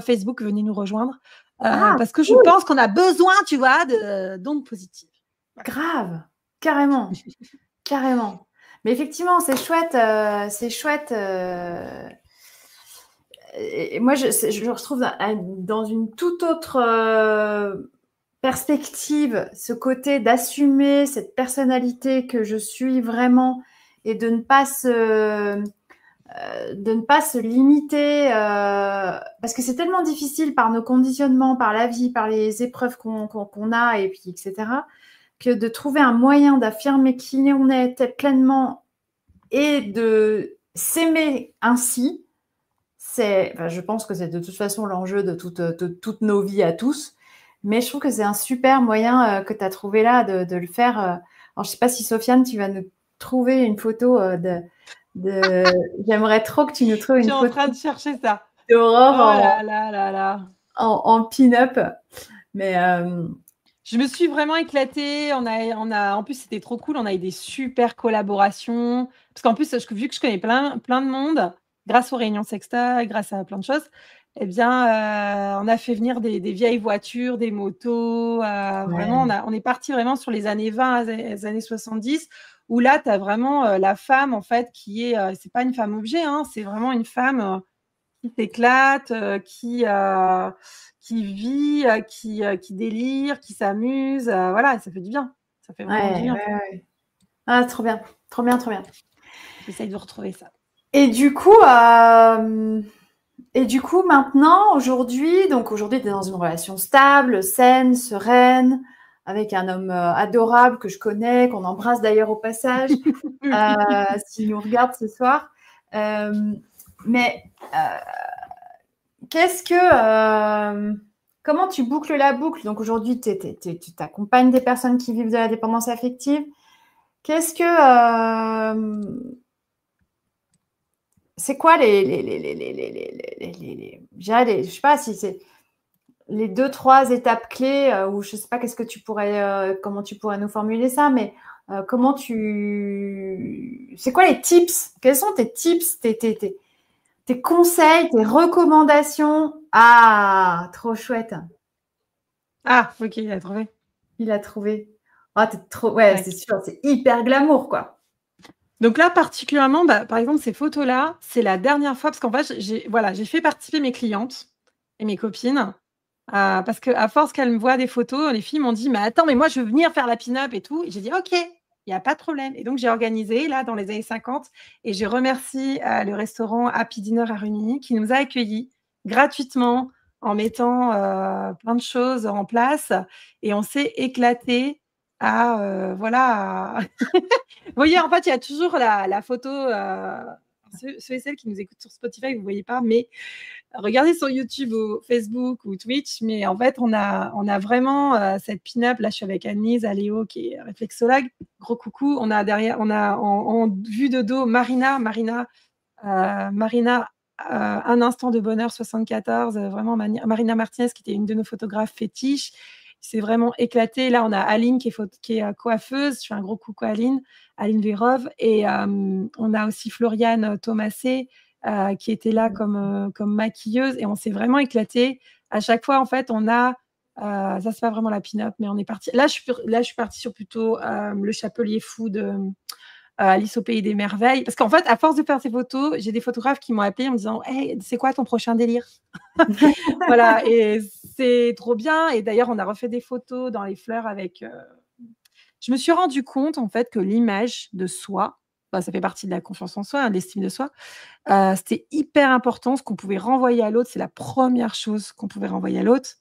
Facebook. Venez nous rejoindre. Ah, Parce que je cool. pense qu'on a besoin, tu vois, d'ondes positives. Grave. Carrément. Carrément. Mais effectivement, c'est chouette. C'est chouette. Et moi, je le retrouve dans une toute autre perspective, ce côté d'assumer cette personnalité que je suis vraiment et de ne pas se limiter parce que c'est tellement difficile par nos conditionnements, par la vie, par les épreuves qu'on a et puis etc. que de trouver un moyen d'affirmer qui on est pleinement et de s'aimer ainsi, je pense que c'est de toute façon l'enjeu de toutes nos vies à tous. Mais je trouve que c'est un super moyen que tu as trouvé là de le faire. Alors, je ne sais pas si Sofiane, tu vas nous trouver une photo J'aimerais trop que tu nous trouves Je suis une en photo train de chercher ça. d'Aurore Oh là là là là. en pin-up. Mais Je me suis vraiment éclatée. En plus, c'était trop cool. On a eu des super collaborations. Parce qu'en plus, vu que je connais plein de monde, grâce aux réunions Sexta, grâce à plein de choses, eh bien, on a fait venir des vieilles voitures, des motos. Vraiment, ouais, on est parti vraiment sur les années 20, les années 70, où là, tu as vraiment la femme, en fait, c'est pas une femme objet, hein, c'est vraiment une femme qui s'éclate, qui vit, qui délire, qui s'amuse. Voilà, ça fait du bien. Ça fait vraiment du ouais, bien. ouais, ouais. Ah, trop bien, trop bien, trop bien. J'essaye de retrouver ça. Et du coup, maintenant, aujourd'hui, tu es dans une relation stable, saine, sereine, avec un homme adorable que je connais, qu'on embrasse d'ailleurs au passage, s'il nous regarde ce soir. Mais comment tu boucles la boucle? Donc aujourd'hui, tu accompagnes des personnes qui vivent de la dépendance affective. C'est quoi je sais pas si c'est les 2-3 étapes clés ou je sais pas comment tu pourrais nous formuler ça, mais c'est quoi les tips? Quels sont tes tips, tes conseils, tes recommandations? Ah, trop chouette. Ah, ok, il a trouvé. Il a trouvé. Ah, ouais, c'est sûr, c'est hyper glamour, quoi. Donc là, particulièrement, par exemple, ces photos-là, c'est la dernière fois, parce qu'en fait, j'ai fait participer mes clientes et mes copines, parce qu'à force qu'elles me voient des photos, les filles m'ont dit, mais attends, mais moi, je veux venir faire la pin-up et tout. Et j'ai dit, OK, il n'y a pas de problème. Et donc, j'ai organisé, là, dans les années 50, et je remercie le restaurant Happy Dinner à Rumilly, qui nous a accueillis gratuitement en mettant plein de choses en place. Et on s'est éclaté voilà. Vous voyez, en fait, il y a toujours la photo. Ceux et celles qui nous écoutent sur Spotify, vous ne voyez pas, mais regardez sur YouTube ou Facebook ou Twitch. Mais en fait, on a vraiment cette pin-up. Là, je suis avec Annelise, Aléo, qui est réflexologue. Gros coucou. On a derrière, en vue de dos Marina, un instant de bonheur 74. Vraiment, Marina Martinez, qui était une de nos photographes fétiches. C'est vraiment éclaté. Là, on a Aline qui est coiffeuse. Je fais un gros coucou à Aline Vérov. Et on a aussi Floriane Thomasé qui était là comme maquilleuse. Et on s'est vraiment éclaté. À chaque fois, en fait, ça, c'est pas vraiment la pin-up, mais on est parti. Là, je suis partie sur plutôt le Chapelier fou de Alice au pays des merveilles. Parce qu'en fait, à force de faire ces photos, j'ai des photographes qui m'ont appelé en me disant hey, c'est quoi ton prochain délire? Voilà, et c'est trop bien. Et d'ailleurs, on a refait des photos dans les fleurs avec. Je me suis rendu compte, en fait, que l'image de soi, ça fait partie de la confiance en soi, l'estime de soi, c'était hyper important. Ce qu'on pouvait renvoyer à l'autre, c'est la première chose qu'on pouvait renvoyer à l'autre.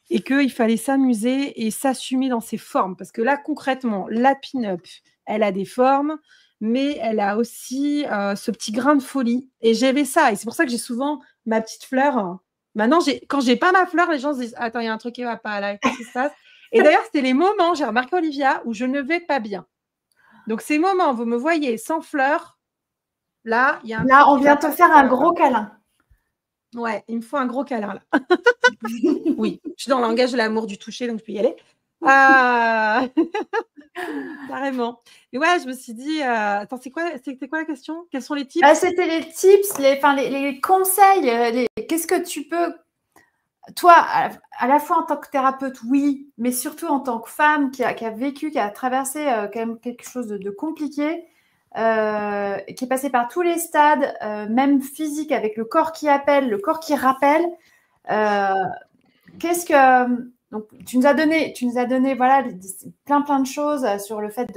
Et qu'il fallait s'amuser et s'assumer dans ses formes. Parce que là, concrètement, la pin-up, elle a des formes, mais elle a aussi ce petit grain de folie. Et j'avais ça. Et c'est pour ça que j'ai souvent ma petite fleur. Maintenant, quand j'ai pas ma fleur, les gens se disent « Attends, il y a un truc qui va pas là, qu'est-ce qui se passe ?» Et d'ailleurs, c'était les moments, j'ai remarqué Olivia, où je ne vais pas bien. Donc, ces moments, vous me voyez sans fleur, là, il y a un truc. Là, on vient te faire un gros câlin. Ouais, il me faut un gros câlin là. Oui, je suis dans le langage de l'amour du toucher, donc je peux y aller. Carrément. Et ouais, je me suis dit, attends, c'était quoi la question? Quels sont les tips? C'était les tips, les conseils. Qu'est-ce que tu peux, toi, à la fois en tant que thérapeute, oui, mais surtout en tant que femme qui a vécu, qui a traversé quand même quelque chose de compliqué, qui est passé par tous les stades, même physique, avec le corps qui appelle, le corps qui rappelle. Donc, tu nous as donné voilà, plein de choses sur le fait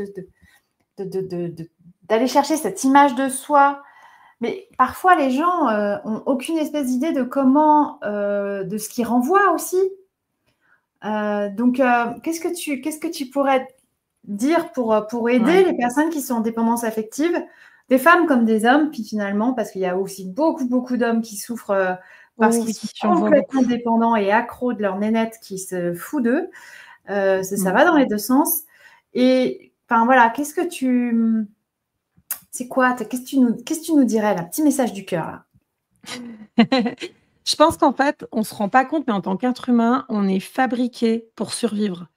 d'aller chercher cette image de soi. Mais parfois, les gens ont aucune espèce d'idée de de ce qu'ils renvoient aussi. Donc, qu'est-ce que tu pourrais dire pour aider les personnes qui sont en dépendance affective, des femmes comme des hommes, puis finalement, parce qu'il y a aussi beaucoup d'hommes qui souffrent parce qu'ils sont complètement dépendants et accros de leur nénette qui se fout d'eux. Ça va dans les deux sens. Et enfin voilà, c'est quoi? Qu'est-ce que tu nous dirais là? Petit message du cœur là. Je pense qu'en fait, on se rend pas compte, mais en tant qu'être humain, on est fabriqué pour survivre.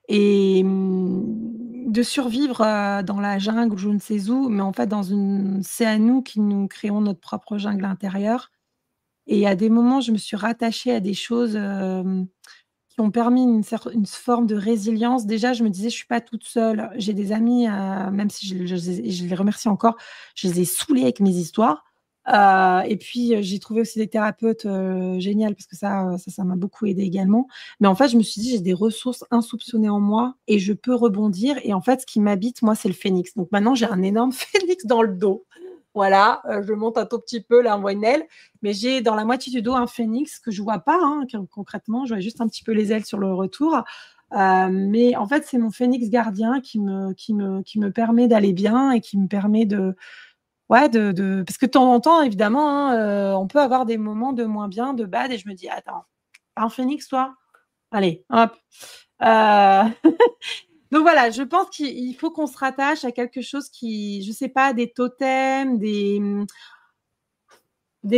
Et de survivre dans la jungle, je ne sais où, mais en fait, c'est à nous qui nous créons notre propre jungle intérieure. Et à des moments, je me suis rattachée à des choses qui ont permis une forme de résilience. Déjà, je me disais, je ne suis pas toute seule. J'ai des amis, même si je les remercie encore, je les ai saoulés avec mes histoires. Et puis, j'ai trouvé aussi des thérapeutes géniales parce que ça m'a beaucoup aidé également. Mais en fait, je me suis dit, j'ai des ressources insoupçonnées en moi et je peux rebondir. Et en fait, ce qui m'habite, moi, c'est le phénix. Donc maintenant, j'ai un énorme phénix dans le dos. Voilà, je monte un tout petit peu, là, on voit une aile. Mais j'ai dans la moitié du dos un phénix que je ne vois pas, hein, concrètement. Je vois juste un petit peu les ailes sur le retour. Mais en fait, c'est mon phénix gardien qui me permet d'aller bien et qui me permet de ouais, parce que de temps en temps, évidemment, hein, on peut avoir des moments de moins bien, de bad, et je me dis, attends, un phénix, toi? Allez, hop. Euh, Donc voilà, je pense qu'il faut qu'on se rattache à quelque chose qui, je sais pas, des totems, des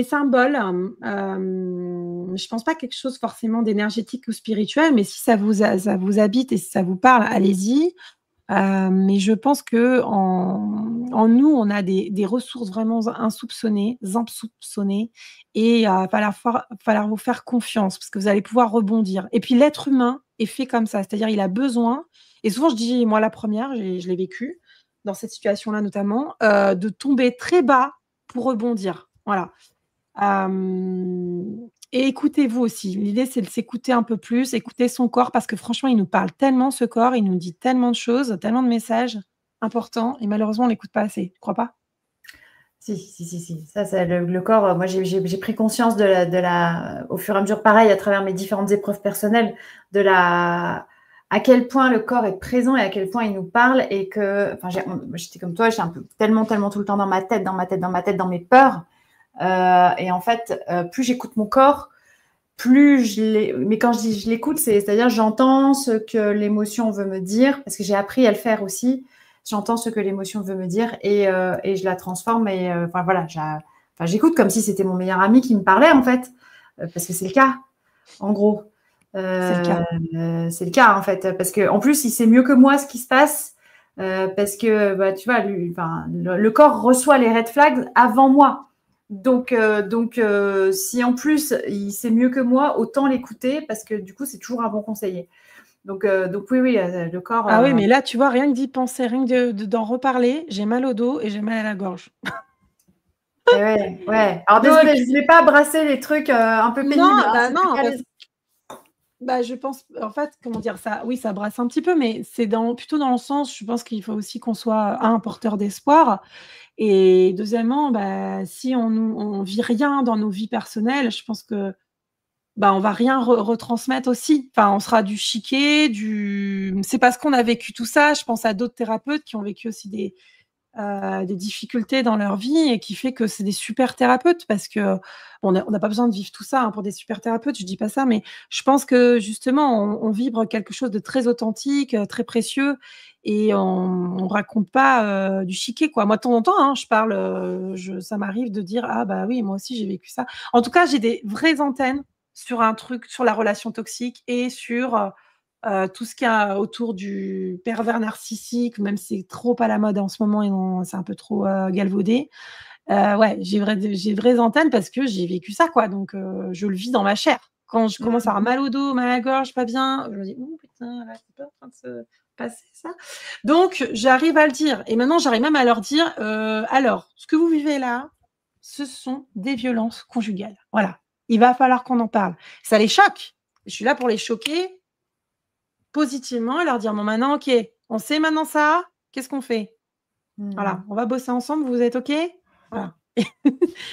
symboles. Je pense pas quelque chose forcément d'énergétique ou spirituel, mais si ça vous habite et si ça vous parle, allez-y. Mais je pense que en nous, on a des ressources vraiment insoupçonnées, et il va falloir vous faire confiance parce que vous allez pouvoir rebondir. Et puis l'être humain est fait comme ça, c'est-à-dire il a besoin, et souvent je dis, moi la première, je l'ai vécu dans cette situation-là notamment, de tomber très bas pour rebondir. Voilà. Et écoutez-vous aussi. L'idée, c'est de s'écouter un peu plus, écouter son corps, parce que franchement, il nous parle tellement, ce corps, il nous dit tellement de choses, tellement de messages importants, et malheureusement, on l'écoute pas assez. Tu crois pas? Si, si, si, si. Ça, c'est le corps. Moi, j'ai pris conscience au fur et à mesure, pareil, à travers mes différentes épreuves personnelles, à quel point le corps est présent et à quel point il nous parle, et que, enfin, j'étais comme toi, j'étais un peu tellement tout le temps dans ma tête, dans mes peurs. Et en fait, plus j'écoute mon corps, mais quand je dis je l'écoute, c'est-à-dire j'entends ce que l'émotion veut me dire, parce que j'ai appris à le faire aussi. J'entends ce que l'émotion veut me dire, et je la transforme, et enfin voilà, j'écoute comme si c'était mon meilleur ami qui me parlait, en fait, parce que c'est le cas, en gros. C'est le cas. C'est le cas, en fait, parce que en plus il sait mieux que moi ce qui se passe, parce que bah, tu vois, le corps reçoit les red flags avant moi. Donc, si en plus il sait mieux que moi, autant l'écouter, parce que du coup, c'est toujours un bon conseiller. Donc oui, oui, le corps. Ah oui, mais là, tu vois, rien que d'y penser, rien que d'en reparler, j'ai mal au dos et j'ai mal à la gorge. Ouais, ouais. Alors Donc, désolée, je voulais pas brasser les trucs un peu pénibles, non, hein, bah c'était non, pas je pense, en fait, comment dire ça? Oui, ça brasse un petit peu, mais c'est plutôt dans le sens, je pense qu'il faut aussi qu'on soit un porteur d'espoir. Et deuxièmement, bah, si on vit rien dans nos vies personnelles, je pense que bah, on va rien retransmettre aussi. Enfin, on sera du chiquet, c'est parce qu'on a vécu tout ça. Je pense à d'autres thérapeutes qui ont vécu aussi des difficultés dans leur vie, et qui fait que c'est des super thérapeutes, parce que on n'a pas besoin de vivre tout ça, hein, pour des super thérapeutes, je dis pas ça, mais je pense que justement on vibre quelque chose de très authentique, très précieux, et on raconte pas du chiquet, quoi. Moi, de temps en temps, hein, je parle, ça m'arrive de dire, ah bah oui, moi aussi j'ai vécu ça. En tout cas, j'ai des vraies antennes sur un truc, sur la relation toxique, et sur tout ce qu'il y a autour du pervers narcissique, même si c'est trop à la mode en ce moment, et c'est un peu trop galvaudé. Ouais, j'ai vraies antennes parce que j'ai vécu ça, quoi. Donc, je le vis dans ma chair. Quand je commence à avoir mal au dos, mal à la gorge, pas bien, je me dis, ouh putain, là, c'est pas en train de se passer ça. Donc, j'arrive à le dire. Et maintenant, j'arrive même à leur dire, alors, ce que vous vivez là, ce sont des violences conjugales. Voilà. Il va falloir qu'on en parle. Ça les choque. Je suis là pour les choquer positivement, et leur dire, bon, maintenant, ok, on sait maintenant ça, qu'est-ce qu'on fait? Voilà, on va bosser ensemble, vous êtes ok? Voilà.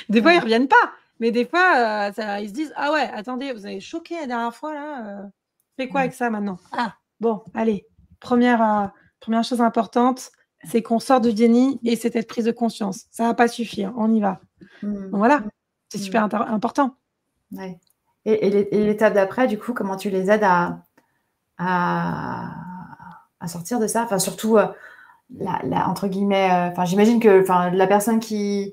Des fois, ils reviennent pas, mais des fois, ils se disent, ah ouais, attendez, vous avez choqué la dernière fois, là, fais quoi avec ça maintenant? Ah, bon, allez, première chose importante, c'est qu'on sort du déni, et c'est cette prise de conscience. Ça va pas suffire, on y va. Donc voilà, c'est super important. Ouais. Et l'étape d'après, du coup, comment tu les aides à sortir de ça? Enfin, surtout, entre guillemets, enfin, j'imagine que la personne il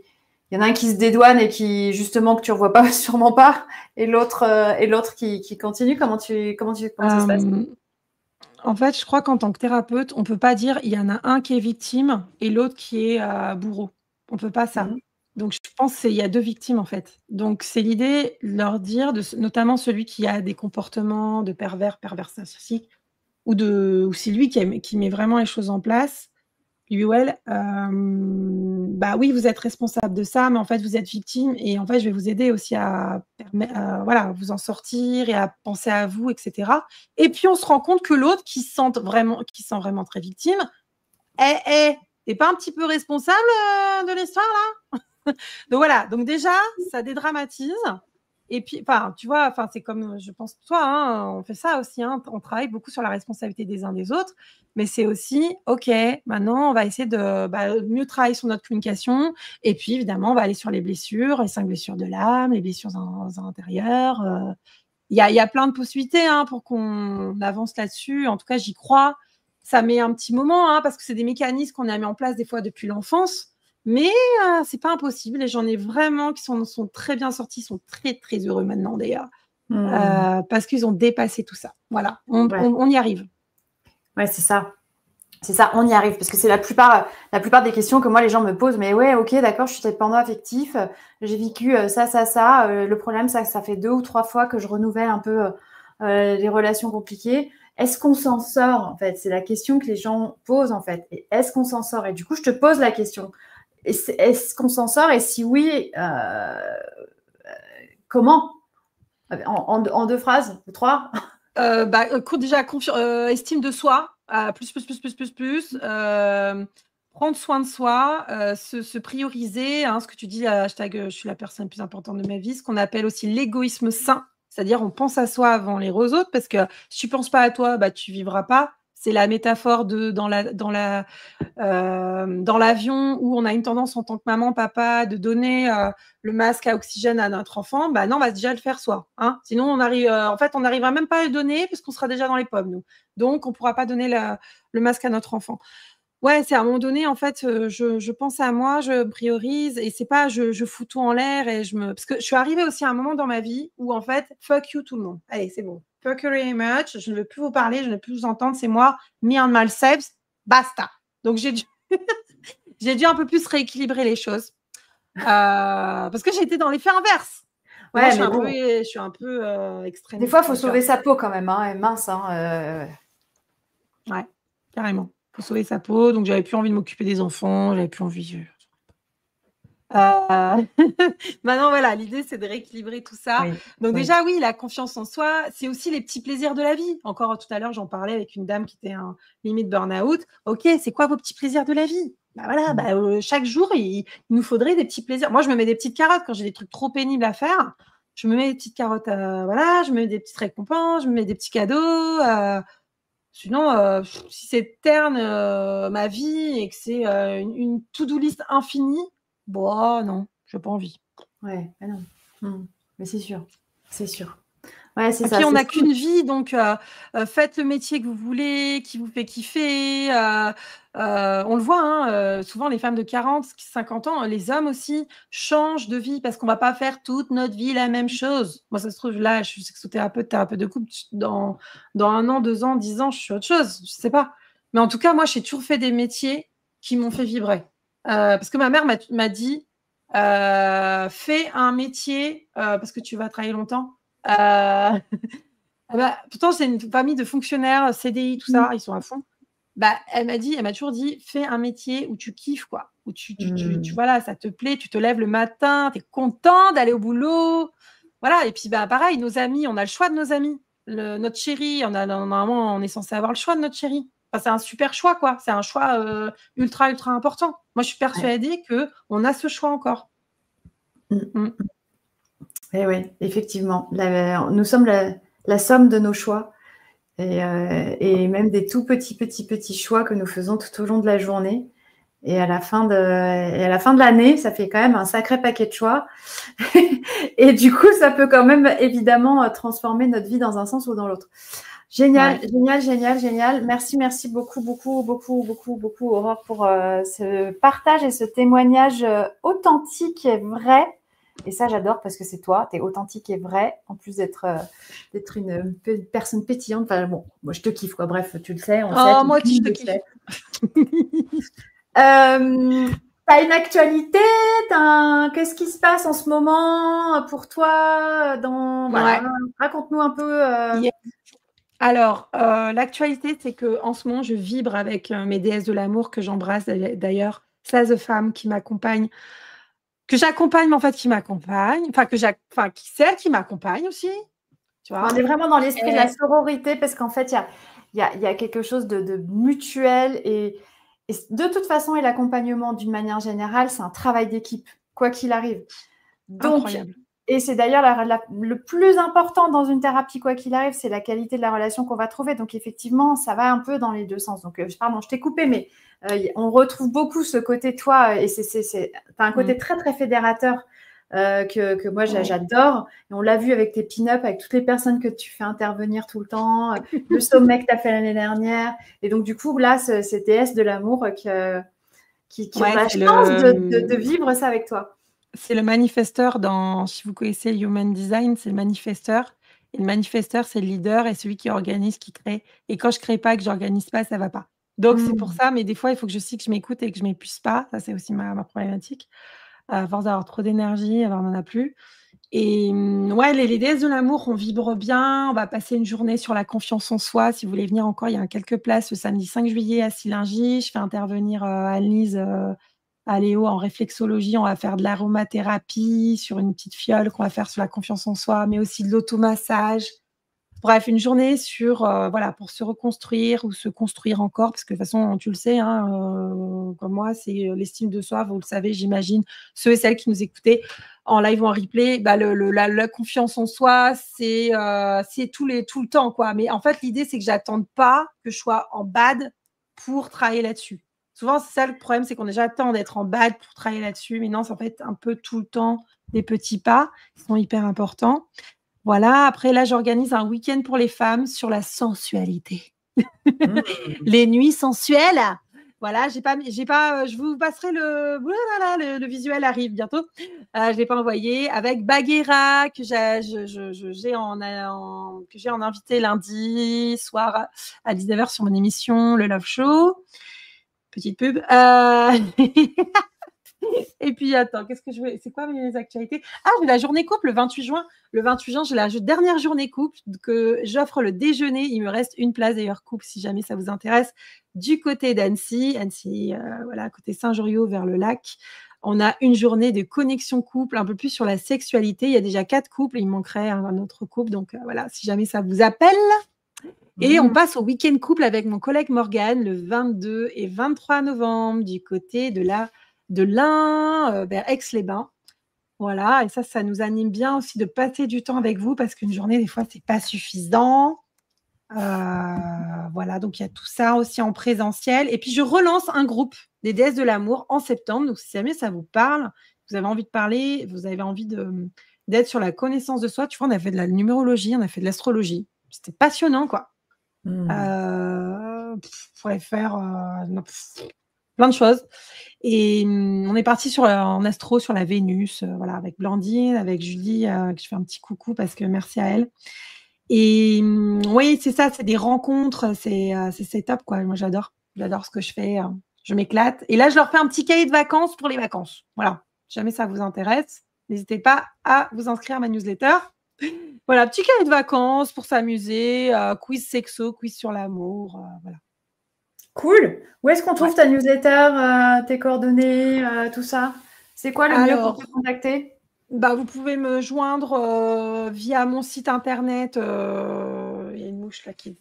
y en a un qui se dédouane et qui, justement, que tu ne revois pas, sûrement pas, et l'autre qui continue. Comment ça se passe? En fait, je crois qu'en tant que thérapeute, on ne peut pas dire il y en a un qui est victime et l'autre qui est bourreau. On ne peut pas ça. Donc, je pense qu'il y a deux victimes, en fait. Donc, c'est l'idée de leur dire, notamment celui qui a des comportements de pervers narcissique, ou c'est lui qui met vraiment les choses en place, lui ou elle, bah oui, vous êtes responsable de ça, mais en fait, vous êtes victime et en fait, je vais vous aider aussi à voilà, vous en sortir et à penser à vous, etc. Et puis, on se rend compte que l'autre qui se sent vraiment très victime, t'es pas un petit peu responsable de l'histoire là? Donc voilà, donc déjà, ça dédramatise. Et puis, enfin, tu vois, enfin, c'est comme, je pense, toi, hein, on fait ça aussi, hein, on travaille beaucoup sur la responsabilité des uns des autres, mais c'est aussi, OK, maintenant, on va essayer de mieux travailler sur notre communication, et puis, évidemment, on va aller sur les blessures, les 5 blessures de l'âme, les blessures à l'intérieur. Il y a plein de possibilités hein, pour qu'on avance là-dessus. En tout cas, j'y crois. Ça met un petit moment, hein, parce que c'est des mécanismes qu'on a mis en place des fois depuis l'enfance. Mais c'est pas impossible. Et j'en ai vraiment qui sont très bien sortis, sont très, très heureux maintenant d'ailleurs. Parce qu'ils ont dépassé tout ça. Voilà, on y arrive. Ouais, c'est ça. C'est ça, on y arrive. Parce que c'est la plupart des questions que moi, les gens me posent. Mais ouais, ok, d'accord, je suis dépendant affectif. J'ai vécu ça. Le problème, ça fait 2 ou 3 fois que je renouvelle un peu les relations compliquées. Est-ce qu'on s'en sort, en fait? C'est la question que les gens posent, en fait. Et est-ce qu'on s'en sort? Et du coup, je te pose la question. Est-ce qu'on s'en sort? Et si oui, comment? En 2 phrases? 3? Déjà, estime de soi, plus. Prendre soin de soi, se prioriser, hein, ce que tu dis, hashtag je suis la personne la plus importante de ma vie, ce qu'on appelle aussi l'égoïsme sain, c'est-à-dire on pense à soi avant les autres, parce que si tu ne penses pas à toi, tu ne vivras pas. C'est la métaphore dans l'avion où on a une tendance en tant que maman, papa, de donner le masque à oxygène à notre enfant. Bah non, on va déjà le faire soi. Hein. Sinon, on n'arrivera même pas à le donner parce qu'on sera déjà dans les pommes, nous. Donc, on ne pourra pas donner le masque à notre enfant. Ouais, c'est à un moment donné, en fait, je pense à moi, je priorise et c'est pas je fous tout en l'air parce que je suis arrivée aussi à un moment dans ma vie où, en fait, fuck you tout le monde. Allez, c'est bon. Fuck you very much. Je ne veux plus vous parler, je ne veux plus vous entendre. C'est moi, me and myself. Basta. Donc, j'ai dû un peu plus rééquilibrer les choses. Parce que j'étais dans l'effet inverse. Ouais, moi, je suis un peu extrême. Des fois, il faut sauver sa peau quand même. Hein, mince. Hein, Ouais, carrément. Il faut sauver sa peau. Donc, j'avais plus envie de m'occuper des enfants. J'avais plus envie. Maintenant, voilà, l'idée, c'est de rééquilibrer tout ça. Oui, donc déjà, oui, la confiance en soi, c'est aussi les petits plaisirs de la vie. Encore tout à l'heure, j'en parlais avec une dame qui était en limite burn-out. OK, c'est quoi vos petits plaisirs de la vie? Chaque jour, il nous faudrait des petits plaisirs. Moi, je me mets des petites carottes quand j'ai des trucs trop pénibles à faire. Je me mets des petites carottes, je me mets des petites récompenses, je me mets des petits cadeaux. Sinon, si c'est terne ma vie et que c'est une to-do list infinie, bon, non, je n'ai pas envie. Ouais, non. Mais c'est sûr. C'est sûr. Ouais, c'est et ça. Puis, on n'a qu'une vie, donc faites le métier que vous voulez, qui vous fait kiffer. On le voit, hein, souvent les femmes de 40, 50 ans, les hommes aussi changent de vie parce qu'on ne va pas faire toute notre vie la même chose. Moi, ça se trouve, là, je suis sexothérapeute, thérapeute de couple. Dans 1 an, 2 ans, 10 ans, je suis autre chose. Je ne sais pas. Mais en tout cas, moi, j'ai toujours fait des métiers qui m'ont fait vibrer. Parce que ma mère m'a dit, fais un métier parce que tu vas travailler longtemps. Pourtant, c'est une famille de fonctionnaires, CDI, tout ça, ils sont à fond. Elle m'a toujours dit, fais un métier où tu kiffes, quoi. Où voilà, ça te plaît, tu te lèves le matin, tu es content d'aller au boulot. Voilà, et puis pareil, nos amis, on a le choix de nos amis. Notre chéri, normalement, on est censé avoir le choix de notre chéri. Enfin, c'est un super choix, quoi. C'est un choix ultra, ultra important. Moi, je suis persuadée qu'on a ce choix encore. Et oui, effectivement. Nous sommes la somme de nos choix et même des tout petits choix que nous faisons tout au long de la journée. Et à la fin de l'année, ça fait quand même un sacré paquet de choix. Et du coup, ça peut quand même évidemment transformer notre vie dans un sens ou dans l'autre. Génial, ouais. Génial. Merci beaucoup, Aurore, pour ce partage et ce témoignage authentique et vrai. Et ça, j'adore parce que c'est toi, tu es authentique et vrai, en plus d'être une personne pétillante. Enfin, bon, moi, je te kiffe, quoi. Bref, tu le sais, on sait. Moi aussi, je te kiffe. T'as une actualité? Qu'est-ce qui se passe en ce moment pour toi? Voilà. Raconte-nous un peu. Alors, l'actualité, c'est qu'en ce moment, je vibre avec mes déesses de l'amour que j'embrasse d'ailleurs. Ça, The Femme qui m'accompagne, que j'accompagne, mais en fait, qui m'accompagne. Enfin, celle qui m'accompagne aussi, tu On vois. est vraiment dans l'esprit de la Et sororité parce qu'en fait, il y a quelque chose de mutuel et de toute façon, et l'accompagnement d'une manière générale, c'est un travail d'équipe, quoi qu'il arrive. Donc, incroyable. et c'est d'ailleurs le plus important dans une thérapie, quoi qu'il arrive, c'est la qualité de la relation qu'on va trouver. Donc, effectivement, ça va un peu dans les deux sens. Donc, pardon, je t'ai coupé, mais on retrouve beaucoup ce côté toi, et t'as un côté Mm. très, très fédérateur que moi, Ouais. j'adore. Et on l'a vu avec tes pin-up, avec toutes les personnes que tu fais intervenir tout le temps, le sommet que tu as fait l'année dernière. Et donc, du coup, là, ces déesses de l'amour qui ont Ouais, la chance de vivre ça avec toi. c'est le manifesteur si vous connaissez le Human Design, c'est le manifesteur. Et le manifesteur, c'est le leader et celui qui organise, qui crée. Et quand je crée pas, que j'organise pas, ça va pas. Donc, c'est pour Mmh. ça, mais des fois, il faut que je m'écoute et que je m'épuise pas. Ça, c'est aussi ma problématique. À force d'avoir trop d'énergie, on n'en a plus. Et ouais, les déesses de l'amour, on vibre bien. On va passer une journée sur la confiance en soi. Si vous voulez venir encore, il y a quelques places le samedi 5 juillet à Silingy. Je fais intervenir Anne-Lise à Léo en réflexologie. On va faire de l'aromathérapie sur une petite fiole qu'on va faire sur la confiance en soi, mais aussi de l'automassage. Bref, une journée voilà, pour se reconstruire ou se construire encore, parce que de toute façon, tu le sais, hein, comme moi, c'est l'estime de soi, vous le savez, j'imagine, ceux et celles qui nous écoutaient en live ou en replay, bah, la confiance en soi, c'est tout le temps, quoi. Mais en fait, l'idée, c'est que j'attende pas que je sois en bad pour travailler là-dessus. Souvent, c'est ça le problème, c'est qu'on attend d'être en bad pour travailler là-dessus, mais non, ça fait un peu tout le temps des petits pas qui sont hyper importants. Voilà, après là, j'organise un week-end pour les femmes sur la sensualité. Mmh. Les nuits sensuelles. Voilà, j'ai pas, je vous passerai le visuel arrive bientôt. Je l'ai pas envoyé avec Bagheera que j'ai en invité lundi soir à 19h sur mon émission Le Love Show. Petite pub. Et puis, attends, qu'est-ce que je veux? C'est quoi mes actualités? Ah, j'ai la journée couple le 28 juin. Le 28 juin, j'ai la dernière journée couple que j'offre le déjeuner. Il me reste une place d'ailleurs couple si jamais ça vous intéresse. Du côté d'Annecy, voilà, côté Saint-Joriot vers le lac. On a une journée de connexion couple, un peu plus sur la sexualité. Il y a déjà 4 couples, il manquerait un autre couple. Donc voilà, si jamais ça vous appelle. Et on Mmh. passe au week-end couple avec mon collègue Morgane le 22 et 23 novembre du côté de l'Ain, vers Aix-les-Bains. Voilà, et ça nous anime bien aussi de passer du temps avec vous parce qu'une journée, des fois, c'est pas suffisant. Voilà, donc il y a tout ça aussi en présentiel. Et puis, je relance un groupe des déesses de l'amour en septembre. Donc, si jamais ça vous parle, vous avez envie de parler, vous avez envie d'être sur la connaissance de soi, tu vois, on a fait de la numérologie, on a fait de l'astrologie. C'était passionnant, quoi. Mmh. On pourrait faire plein de choses. Et on est parti en astro sur la Vénus, voilà, avec Blandine, avec Julie, que je fais un petit coucou parce que merci à elle. Et oui, c'est ça, c'est des rencontres, c'est top, quoi. Moi, j'adore ce que je fais, je m'éclate. Et là, je leur fais un petit cahier de vacances pour les vacances. Voilà, si jamais ça vous intéresse, n'hésitez pas à vous inscrire à ma newsletter. Voilà, petit cahier de vacances pour s'amuser, quiz sexo, quiz sur l'amour, voilà. Cool. Où est-ce qu'on Ouais. trouve ta newsletter, tes coordonnées, tout ça? C'est quoi le mieux pour te Alors, contacter? bah, vous pouvez me joindre via mon site internet. Il y a une mouche là qui.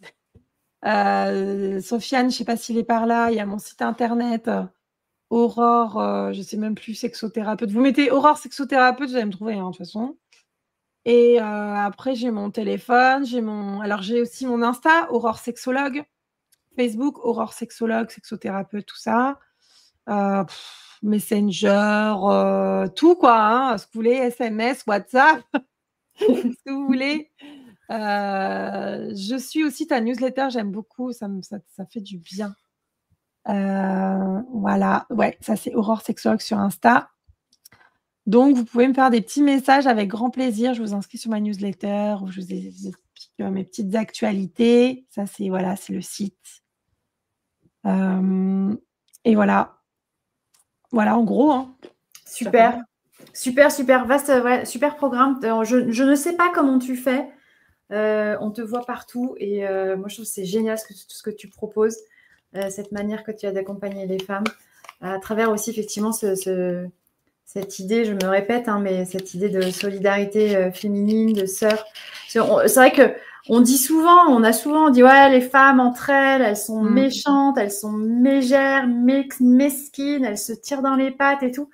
Sofiane, je ne sais pas s'il est par là. Il y a mon site internet. Aurore, je ne sais même plus, sexothérapeute. Vous mettez Aurore sexothérapeute, vous allez me trouver, hein, de toute façon. Et après, j'ai mon téléphone, alors j'ai aussi mon Insta, Aurore sexologue, Facebook, Aurore sexologue, sexothérapeute, tout ça. Messenger, tout quoi, hein, ce que vous voulez, SMS, WhatsApp, ce que vous voulez. Je suis aussi ta newsletter, j'aime beaucoup, ça fait du bien. Voilà, ouais, ça c'est Aurore Sexologue sur Insta. Donc, vous pouvez me faire des petits messages avec grand plaisir. Je vous inscris sur ma newsletter où je vous explique mes petites actualités. Ça, c'est le site. Et voilà. Voilà, en gros, hein. Ça Super. Super, super vaste, ouais, super programme. Je ne sais pas comment tu fais. On te voit partout et moi, je trouve que c'est génial tout ce que tu proposes, cette manière que tu as d'accompagner les femmes à travers aussi effectivement cette idée, je me répète, hein, mais cette idée de solidarité féminine, de sœur. C'est vrai que on dit souvent, on dit ouais, les femmes entre elles, elles sont méchantes, elles sont mégères, mesquines, elles se tirent dans les pattes et tout.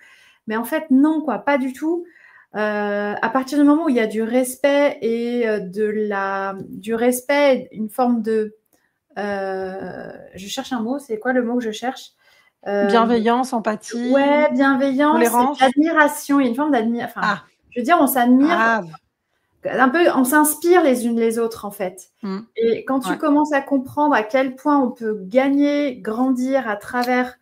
Mais en fait, non, quoi, pas du tout. À partir du moment où il y a du respect et du respect, une forme de, je cherche un mot, c'est quoi le mot que je cherche? Bienveillance, empathie, Ouais, bienveillance, tolérance. admiration. Il y a une forme d'admiration. Enfin, je veux dire, on s'admire un peu, on s'inspire les unes les autres en fait. Et quand tu commences à comprendre à quel point on peut gagner, grandir à travers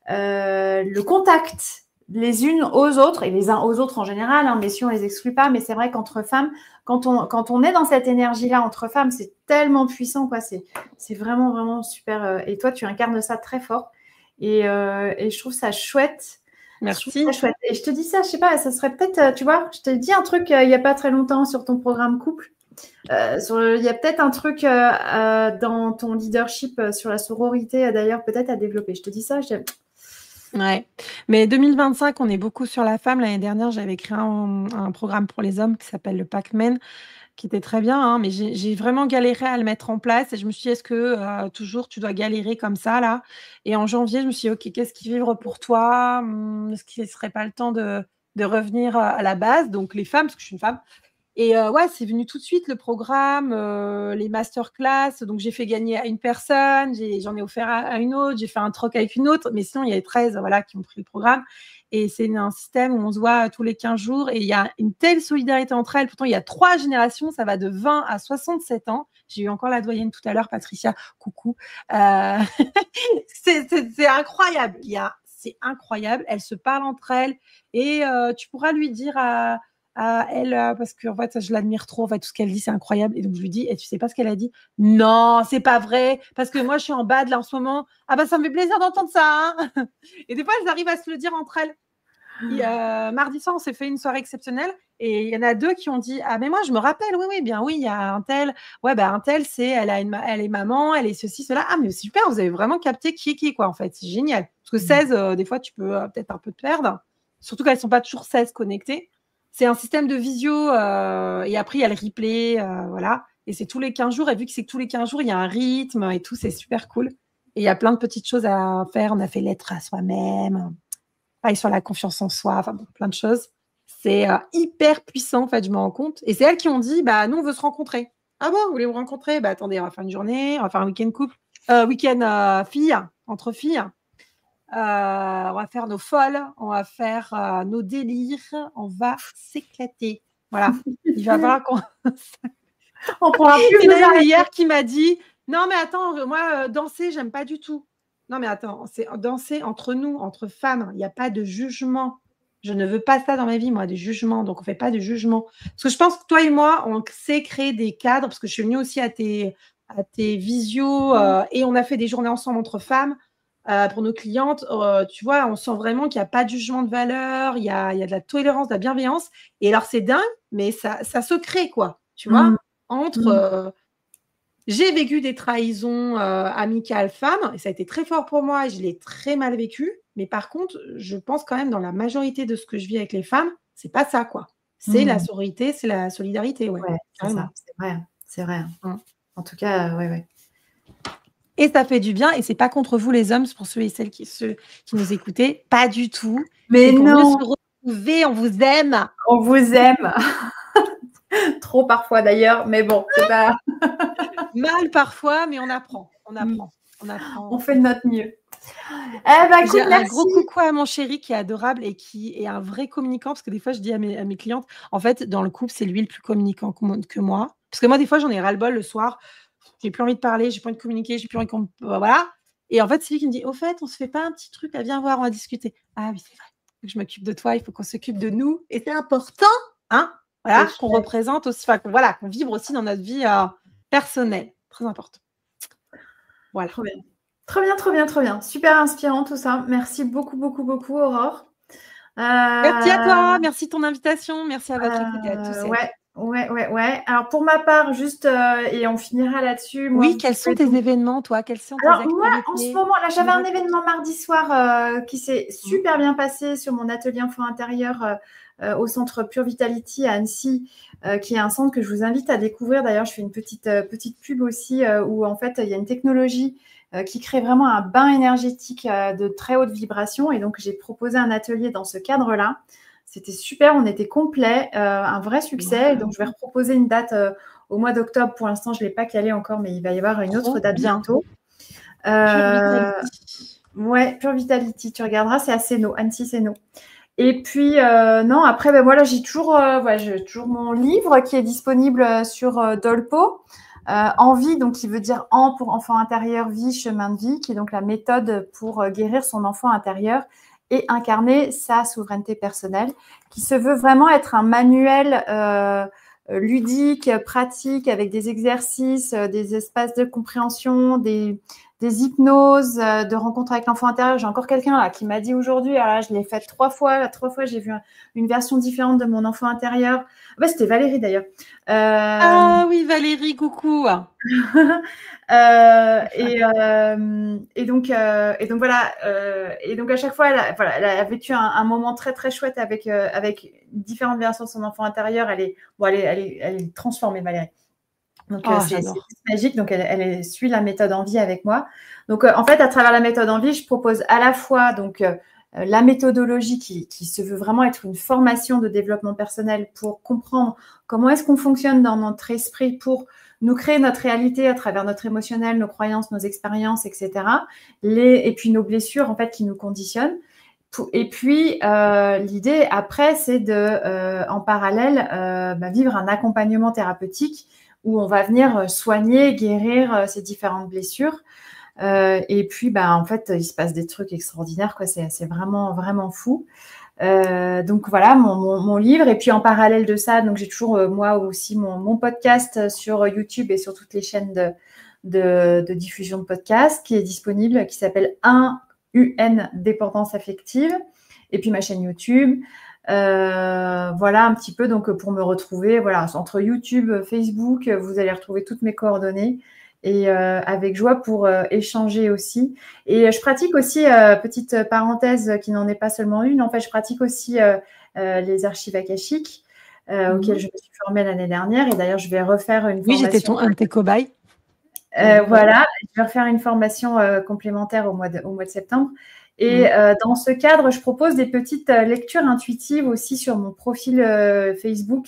le contact les unes aux autres et les uns aux autres en général, hein, mais si on les exclut pas, mais c'est vrai qu'entre femmes, quand on est dans cette énergie-là entre femmes, c'est tellement puissant, quoi. C'est vraiment, vraiment super. Et toi, tu incarnes ça très fort. Et je trouve ça chouette. Merci. Je trouve ça chouette. Et je te dis ça, je sais pas, ça serait peut-être, tu vois, je t'ai dit un truc il n'y a pas très longtemps sur ton programme couple. Il y a peut-être un truc dans ton leadership sur la sororité, d'ailleurs, peut-être à développer. Je te dis ça, Ouais, mais 2025, on est beaucoup sur la femme. L'année dernière, j'avais créé un programme pour les hommes qui s'appelle le Pac-Man, qui était très bien, hein, mais j'ai vraiment galéré à le mettre en place et je me suis dit, est-ce que toujours tu dois galérer comme ça là? Et en janvier, je me suis dit, ok, qu'est-ce qui vivre pour toi? Est-ce qu'il ne serait pas le temps de revenir à la base? Donc les femmes, parce que je suis une femme. Et ouais, c'est venu tout de suite le programme, les masterclass. Donc, j'ai fait gagner à une personne, j'en ai offert à une autre, j'ai fait un troc avec une autre. Mais sinon, il y avait 13 voilà, qui ont pris le programme. Et c'est un système où on se voit tous les 15 jours et il y a une telle solidarité entre elles. Pourtant, il y a 3 générations, ça va de 20 à 67 ans. J'ai eu encore la doyenne tout à l'heure, Patricia, coucou. C'est incroyable. C'est incroyable. Elles se parlent entre elles et tu pourras lui dire à elle, parce que en fait, je l'admire trop. En fait, tout ce qu'elle dit, c'est incroyable. Et donc, je lui dis, et tu sais pas ce qu'elle a dit? Non, c'est pas vrai, parce que moi, je suis en bad là en ce moment. Ah bah, ça me fait plaisir d'entendre ça. Hein. Et des fois, elles arrivent à se le dire entre elles. Et, mardi soir, on s'est fait une soirée exceptionnelle. Et il y en a 2 qui ont dit, ah mais moi, je me rappelle, oui, bien oui, il y a un tel. Ouais, bah un tel, elle est maman, elle est ceci, cela. Ah mais super, vous avez vraiment capté qui est qui, quoi, en fait. C'est génial. Parce que 16, des fois, tu peux peut-être un peu te perdre. Surtout qu'elles sont pas toujours 16 connectées. C'est un système de visio et après, il y a le replay, voilà. Et c'est tous les 15 jours. Et vu que c'est tous les 15 jours, il y a un rythme et tout, c'est super cool. Et il y a plein de petites choses à faire. On a fait lettre à soi-même, pareil sur la confiance en soi, enfin bon, plein de choses. C'est hyper puissant, en fait, je me rends compte. Et c'est elles qui ont dit, bah, nous, on veut se rencontrer. Ah bon, vous voulez vous rencontrer? Bah, attendez, on va faire une journée, on va faire un week-end couple, week-end filles, entre filles. On va faire nos folles, on va faire nos délires, on va s'éclater. Voilà. Il va falloir qu'on. On pourra plus. Il y en a hier qui m'a dit non, mais attends, moi, danser, j'aime pas du tout. Non, mais attends, c'est danser entre nous, entre femmes. Il n'y a pas de jugement. Je ne veux pas ça dans ma vie, moi, des jugements. Donc, on ne fait pas de jugement. Parce que je pense que toi et moi, on sait créer des cadres, parce que je suis venue aussi à tes visios et on a fait des journées ensemble entre femmes. Pour nos clientes, tu vois, on sent vraiment qu'il n'y a pas de jugement de valeur, il y a de la tolérance, de la bienveillance. Et alors, c'est dingue, mais ça se crée, quoi. Tu vois, entre. J'ai vécu des trahisons amicales femmes, et ça a été très fort pour moi, et je l'ai très mal vécu. Mais par contre, je pense quand même dans la majorité de ce que je vis avec les femmes, c'est pas ça, quoi. C'est la sororité, c'est la solidarité, ouais. C'est ça, c'est vrai. En tout cas, ouais. Et ça fait du bien, et c'est pas contre vous les hommes, c'est pour ceux et celles qui nous écoutaient, pas du tout. Mais pour non. Mieux se retrouver, on vous aime. On vous aime. Trop parfois d'ailleurs, mais bon, c'est pas. Mal parfois, mais on apprend. On fait de notre mieux. Écoute, un gros coucou à mon chéri qui est adorable et qui est un vrai communicant, parce que des fois, je dis à mes clientes, en fait, dans le couple, c'est lui le plus communicant que moi. Parce que moi, des fois, j'en ai ras-le-bol le soir. J'ai plus envie de parler, j'ai plus envie de communiquer, j'ai plus envie qu'on. Voilà. Et en fait, c'est lui qui me dit, au fait, on se fait pas un petit truc, viens voir, on va discuter. Ah oui, c'est vrai. Je m'occupe de toi, il faut qu'on s'occupe de nous. Et c'est important, hein, voilà, qu'on représente aussi, voilà, qu'on vibre aussi dans notre vie personnelle. Très important. Voilà. Trop bien. Super inspirant tout ça. Merci beaucoup, Aurore. Merci à toi, merci de ton invitation, merci à votre écoute et à tous. Ouais. Ouais, ouais, ouais. Alors, pour ma part, juste, et on finira là-dessus. Moi, Oui, vous quels sont pouvez tes donc. événements, toi? Quelles sont tes Alors, moi, en ce activités? moment, là, Tu j'avais me un racontes? événement mardi soir qui s'est Mmh. super bien passé sur mon atelier enfant intérieur au centre Pure Vitality à Annecy, qui est un centre que je vous invite à découvrir. D'ailleurs, je fais une petite pub aussi où, en fait, il y a une technologie qui crée vraiment un bain énergétique de très haute vibration. Et donc, j'ai proposé un atelier dans ce cadre-là. C'était super, on était complet, un vrai succès. Et donc, Waouh! je vais reproposer une date au mois d'octobre. Pour l'instant, je ne l'ai pas calé encore, mais il va y avoir une autre Trop date bien. bientôt. Pure Euh, Vitality. ouais, Pure Vitality, tu regarderas, c'est à Séno, Annecy-Séno. Et puis, non, après, ben voilà, j'ai toujours mon livre qui est disponible sur Dolpo. Envie, donc qui veut dire en pour enfant intérieur, vie, chemin de vie, qui est donc la méthode pour guérir son enfant intérieur et incarner sa souveraineté personnelle, qui se veut vraiment être un manuel ludique, pratique, avec des exercices, des espaces de compréhension, des hypnoses, de rencontres avec l'enfant intérieur. J'ai encore quelqu'un là qui m'a dit aujourd'hui, alors là, je l'ai faite 3 fois. 3 fois, j'ai vu une version différente de mon enfant intérieur. Ah bah, c'était Valérie d'ailleurs. Ah oui, Valérie, coucou. Et donc voilà, et donc à chaque fois, elle a vécu un moment très très chouette avec différentes versions de son enfant intérieur. Elle est transformée, Valérie. Donc, Oh, c'est j'adore. juste magique. Donc, elle suit la méthode en vie avec moi. Donc, en fait, à travers la méthode en vie, je propose à la fois donc la méthodologie qui se veut vraiment être une formation de développement personnel pour comprendre comment est-ce qu'on fonctionne dans notre esprit pour nous créer notre réalité à travers notre émotionnel, nos croyances, nos expériences, etc. Et puis nos blessures, en fait, qui nous conditionnent. Et puis, l'idée après, c'est en parallèle, vivre un accompagnement thérapeutique où on va venir soigner, guérir ces différentes blessures. Et puis, en fait, il se passe des trucs extraordinaires, quoi. C'est vraiment, vraiment fou. Donc voilà mon livre. Et puis en parallèle de ça, donc j'ai toujours moi aussi mon podcast sur YouTube et sur toutes les chaînes de diffusion de podcasts qui est disponible, qui s'appelle 1UN Dépendance affective. Et puis ma chaîne YouTube. Voilà un petit peu donc pour me retrouver. Voilà, entre YouTube, Facebook, vous allez retrouver toutes mes coordonnées. Et avec joie pour échanger aussi. Et je pratique aussi, petite parenthèse qui n'en est pas seulement une, en fait, je pratique aussi les archives akashiques auxquelles je me suis formée l'année dernière. Et d'ailleurs, je vais refaire une Oui, j'étais formation. un de tes cobayes. Oui. Voilà, je vais refaire une formation complémentaire au mois de septembre. Et Mmh. dans ce cadre, je propose des petites lectures intuitives aussi sur mon profil Facebook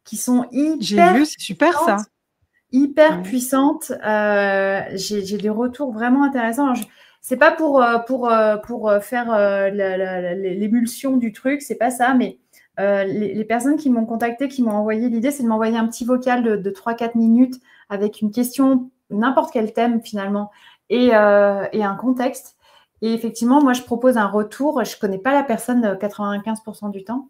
qui sont J'ai vu, c'est super ça. hyper Ouais. puissante. J'ai des retours vraiment intéressants. Alors, c'est pas pour faire l'émulsion du truc, c'est pas ça, mais les personnes qui m'ont contacté, qui m'ont envoyé, l'idée, c'est de m'envoyer un petit vocal de 3-4 minutes avec une question, n'importe quel thème finalement, et un contexte. Et effectivement, moi, je propose un retour. Je connais pas la personne 95% du temps.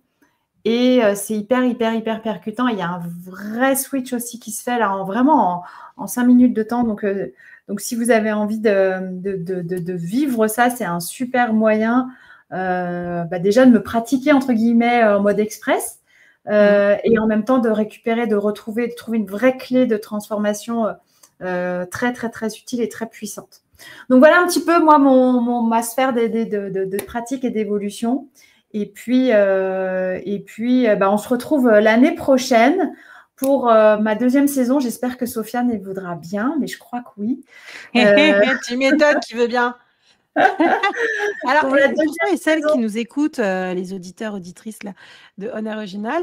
Et c'est hyper, hyper, hyper percutant. Il y a un vrai switch aussi qui se fait là, vraiment en 5 minutes de temps. Donc, si vous avez envie de vivre ça, c'est un super moyen déjà de me pratiquer, entre guillemets, en mode express. Et en même temps de récupérer, de retrouver, de trouver une vraie clé de transformation très, très, très utile et très puissante. Donc, voilà un petit peu, moi, ma sphère de pratique et d'évolution. On se retrouve l'année prochaine pour ma deuxième saison. J'espère que Sofiane elle voudra bien, mais je crois que oui. Tu m'étonnes, qui veut bien. Alors, Pour la et pour ceux et deuxième celles saison. qui nous écoutent, les auditeurs, auditrices là, de On Original,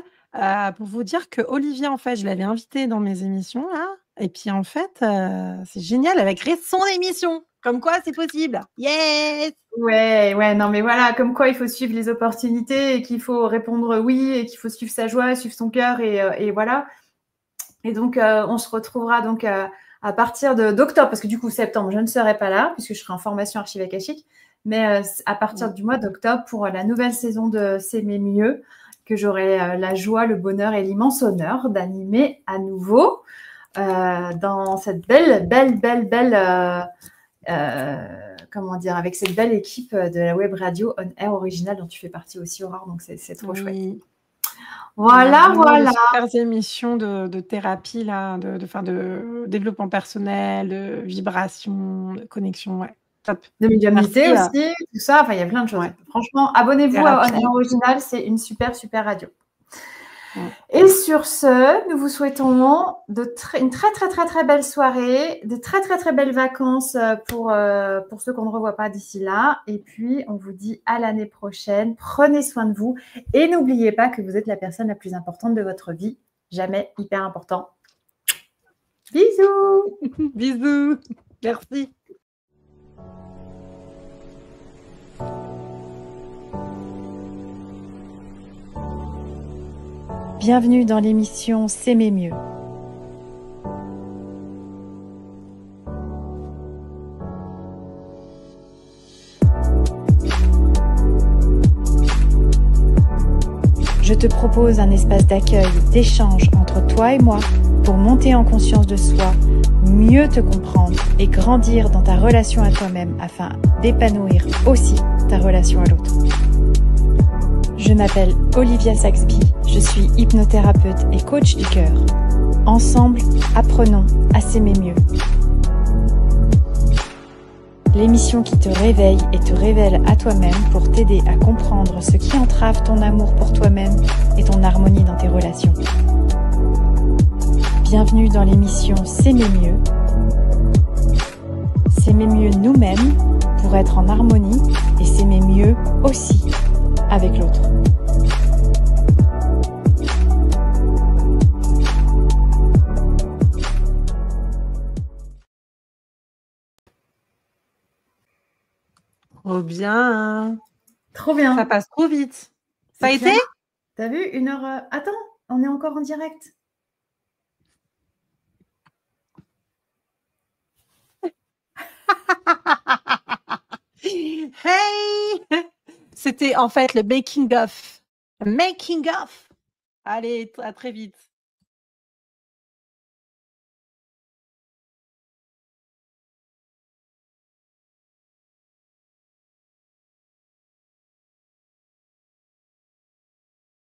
pour vous dire que Olivier, en fait, je l'avais invité dans mes émissions là, et puis en fait, c'est génial, elle a créé son émission. Comme quoi, c'est possible. Yes! Ouais, non, mais voilà, comme quoi il faut suivre les opportunités et qu'il faut répondre oui et qu'il faut suivre sa joie, suivre son cœur et voilà. Et donc, on se retrouvera donc à partir d'octobre, parce que du coup, septembre, je ne serai pas là, puisque je serai en formation archive akashique, mais à partir du mois d'octobre pour la nouvelle saison de S'aimer mieux, que j'aurai la joie, le bonheur et l'immense honneur d'animer à nouveau dans cette comment dire, avec cette belle équipe de la web radio On Air Original dont tu fais partie aussi, Aurore, donc c'est trop chouette. Oui. On a Voilà, vraiment de voilà. super émissions de thérapie là, de développement personnel, de vibration, de connexion, ouais, top. De médiumnité Merci, aussi, tout ça. Enfin, il y a plein de choses. ouais, Franchement, abonnez-vous à thérapie. Original, c'est une super, super radio. Mmh. Et sur ce, nous vous souhaitons une très, très, très, très belle soirée, de très, très, très belles vacances pour ceux qu'on ne revoit pas d'ici là. Et puis, on vous dit à l'année prochaine. Prenez soin de vous. Et n'oubliez pas que vous êtes la personne la plus importante de votre vie. Jamais hyper important. Bisous. Bisous. Merci. Bienvenue dans l'émission S'aimer mieux. Je te propose un espace d'accueil, d'échange entre toi et moi pour monter en conscience de soi, mieux te comprendre et grandir dans ta relation à toi-même afin d'épanouir aussi ta relation à l'autre. Je m'appelle Olivia Saxby, je suis hypnothérapeute et coach du cœur. Ensemble, apprenons à s'aimer mieux. L'émission qui te réveille et te révèle à toi-même pour t'aider à comprendre ce qui entrave ton amour pour toi-même et ton harmonie dans tes relations. Bienvenue dans l'émission S'aimer mieux. S'aimer mieux nous-mêmes pour être en harmonie et s'aimer mieux aussi avec l'autre. Trop bien. Trop bien. Ça passe trop vite. Ça a été ? T'as vu, 1 heure... Attends, on est encore en direct. Hey! C'était en fait le making of. Making of. Allez, à très vite.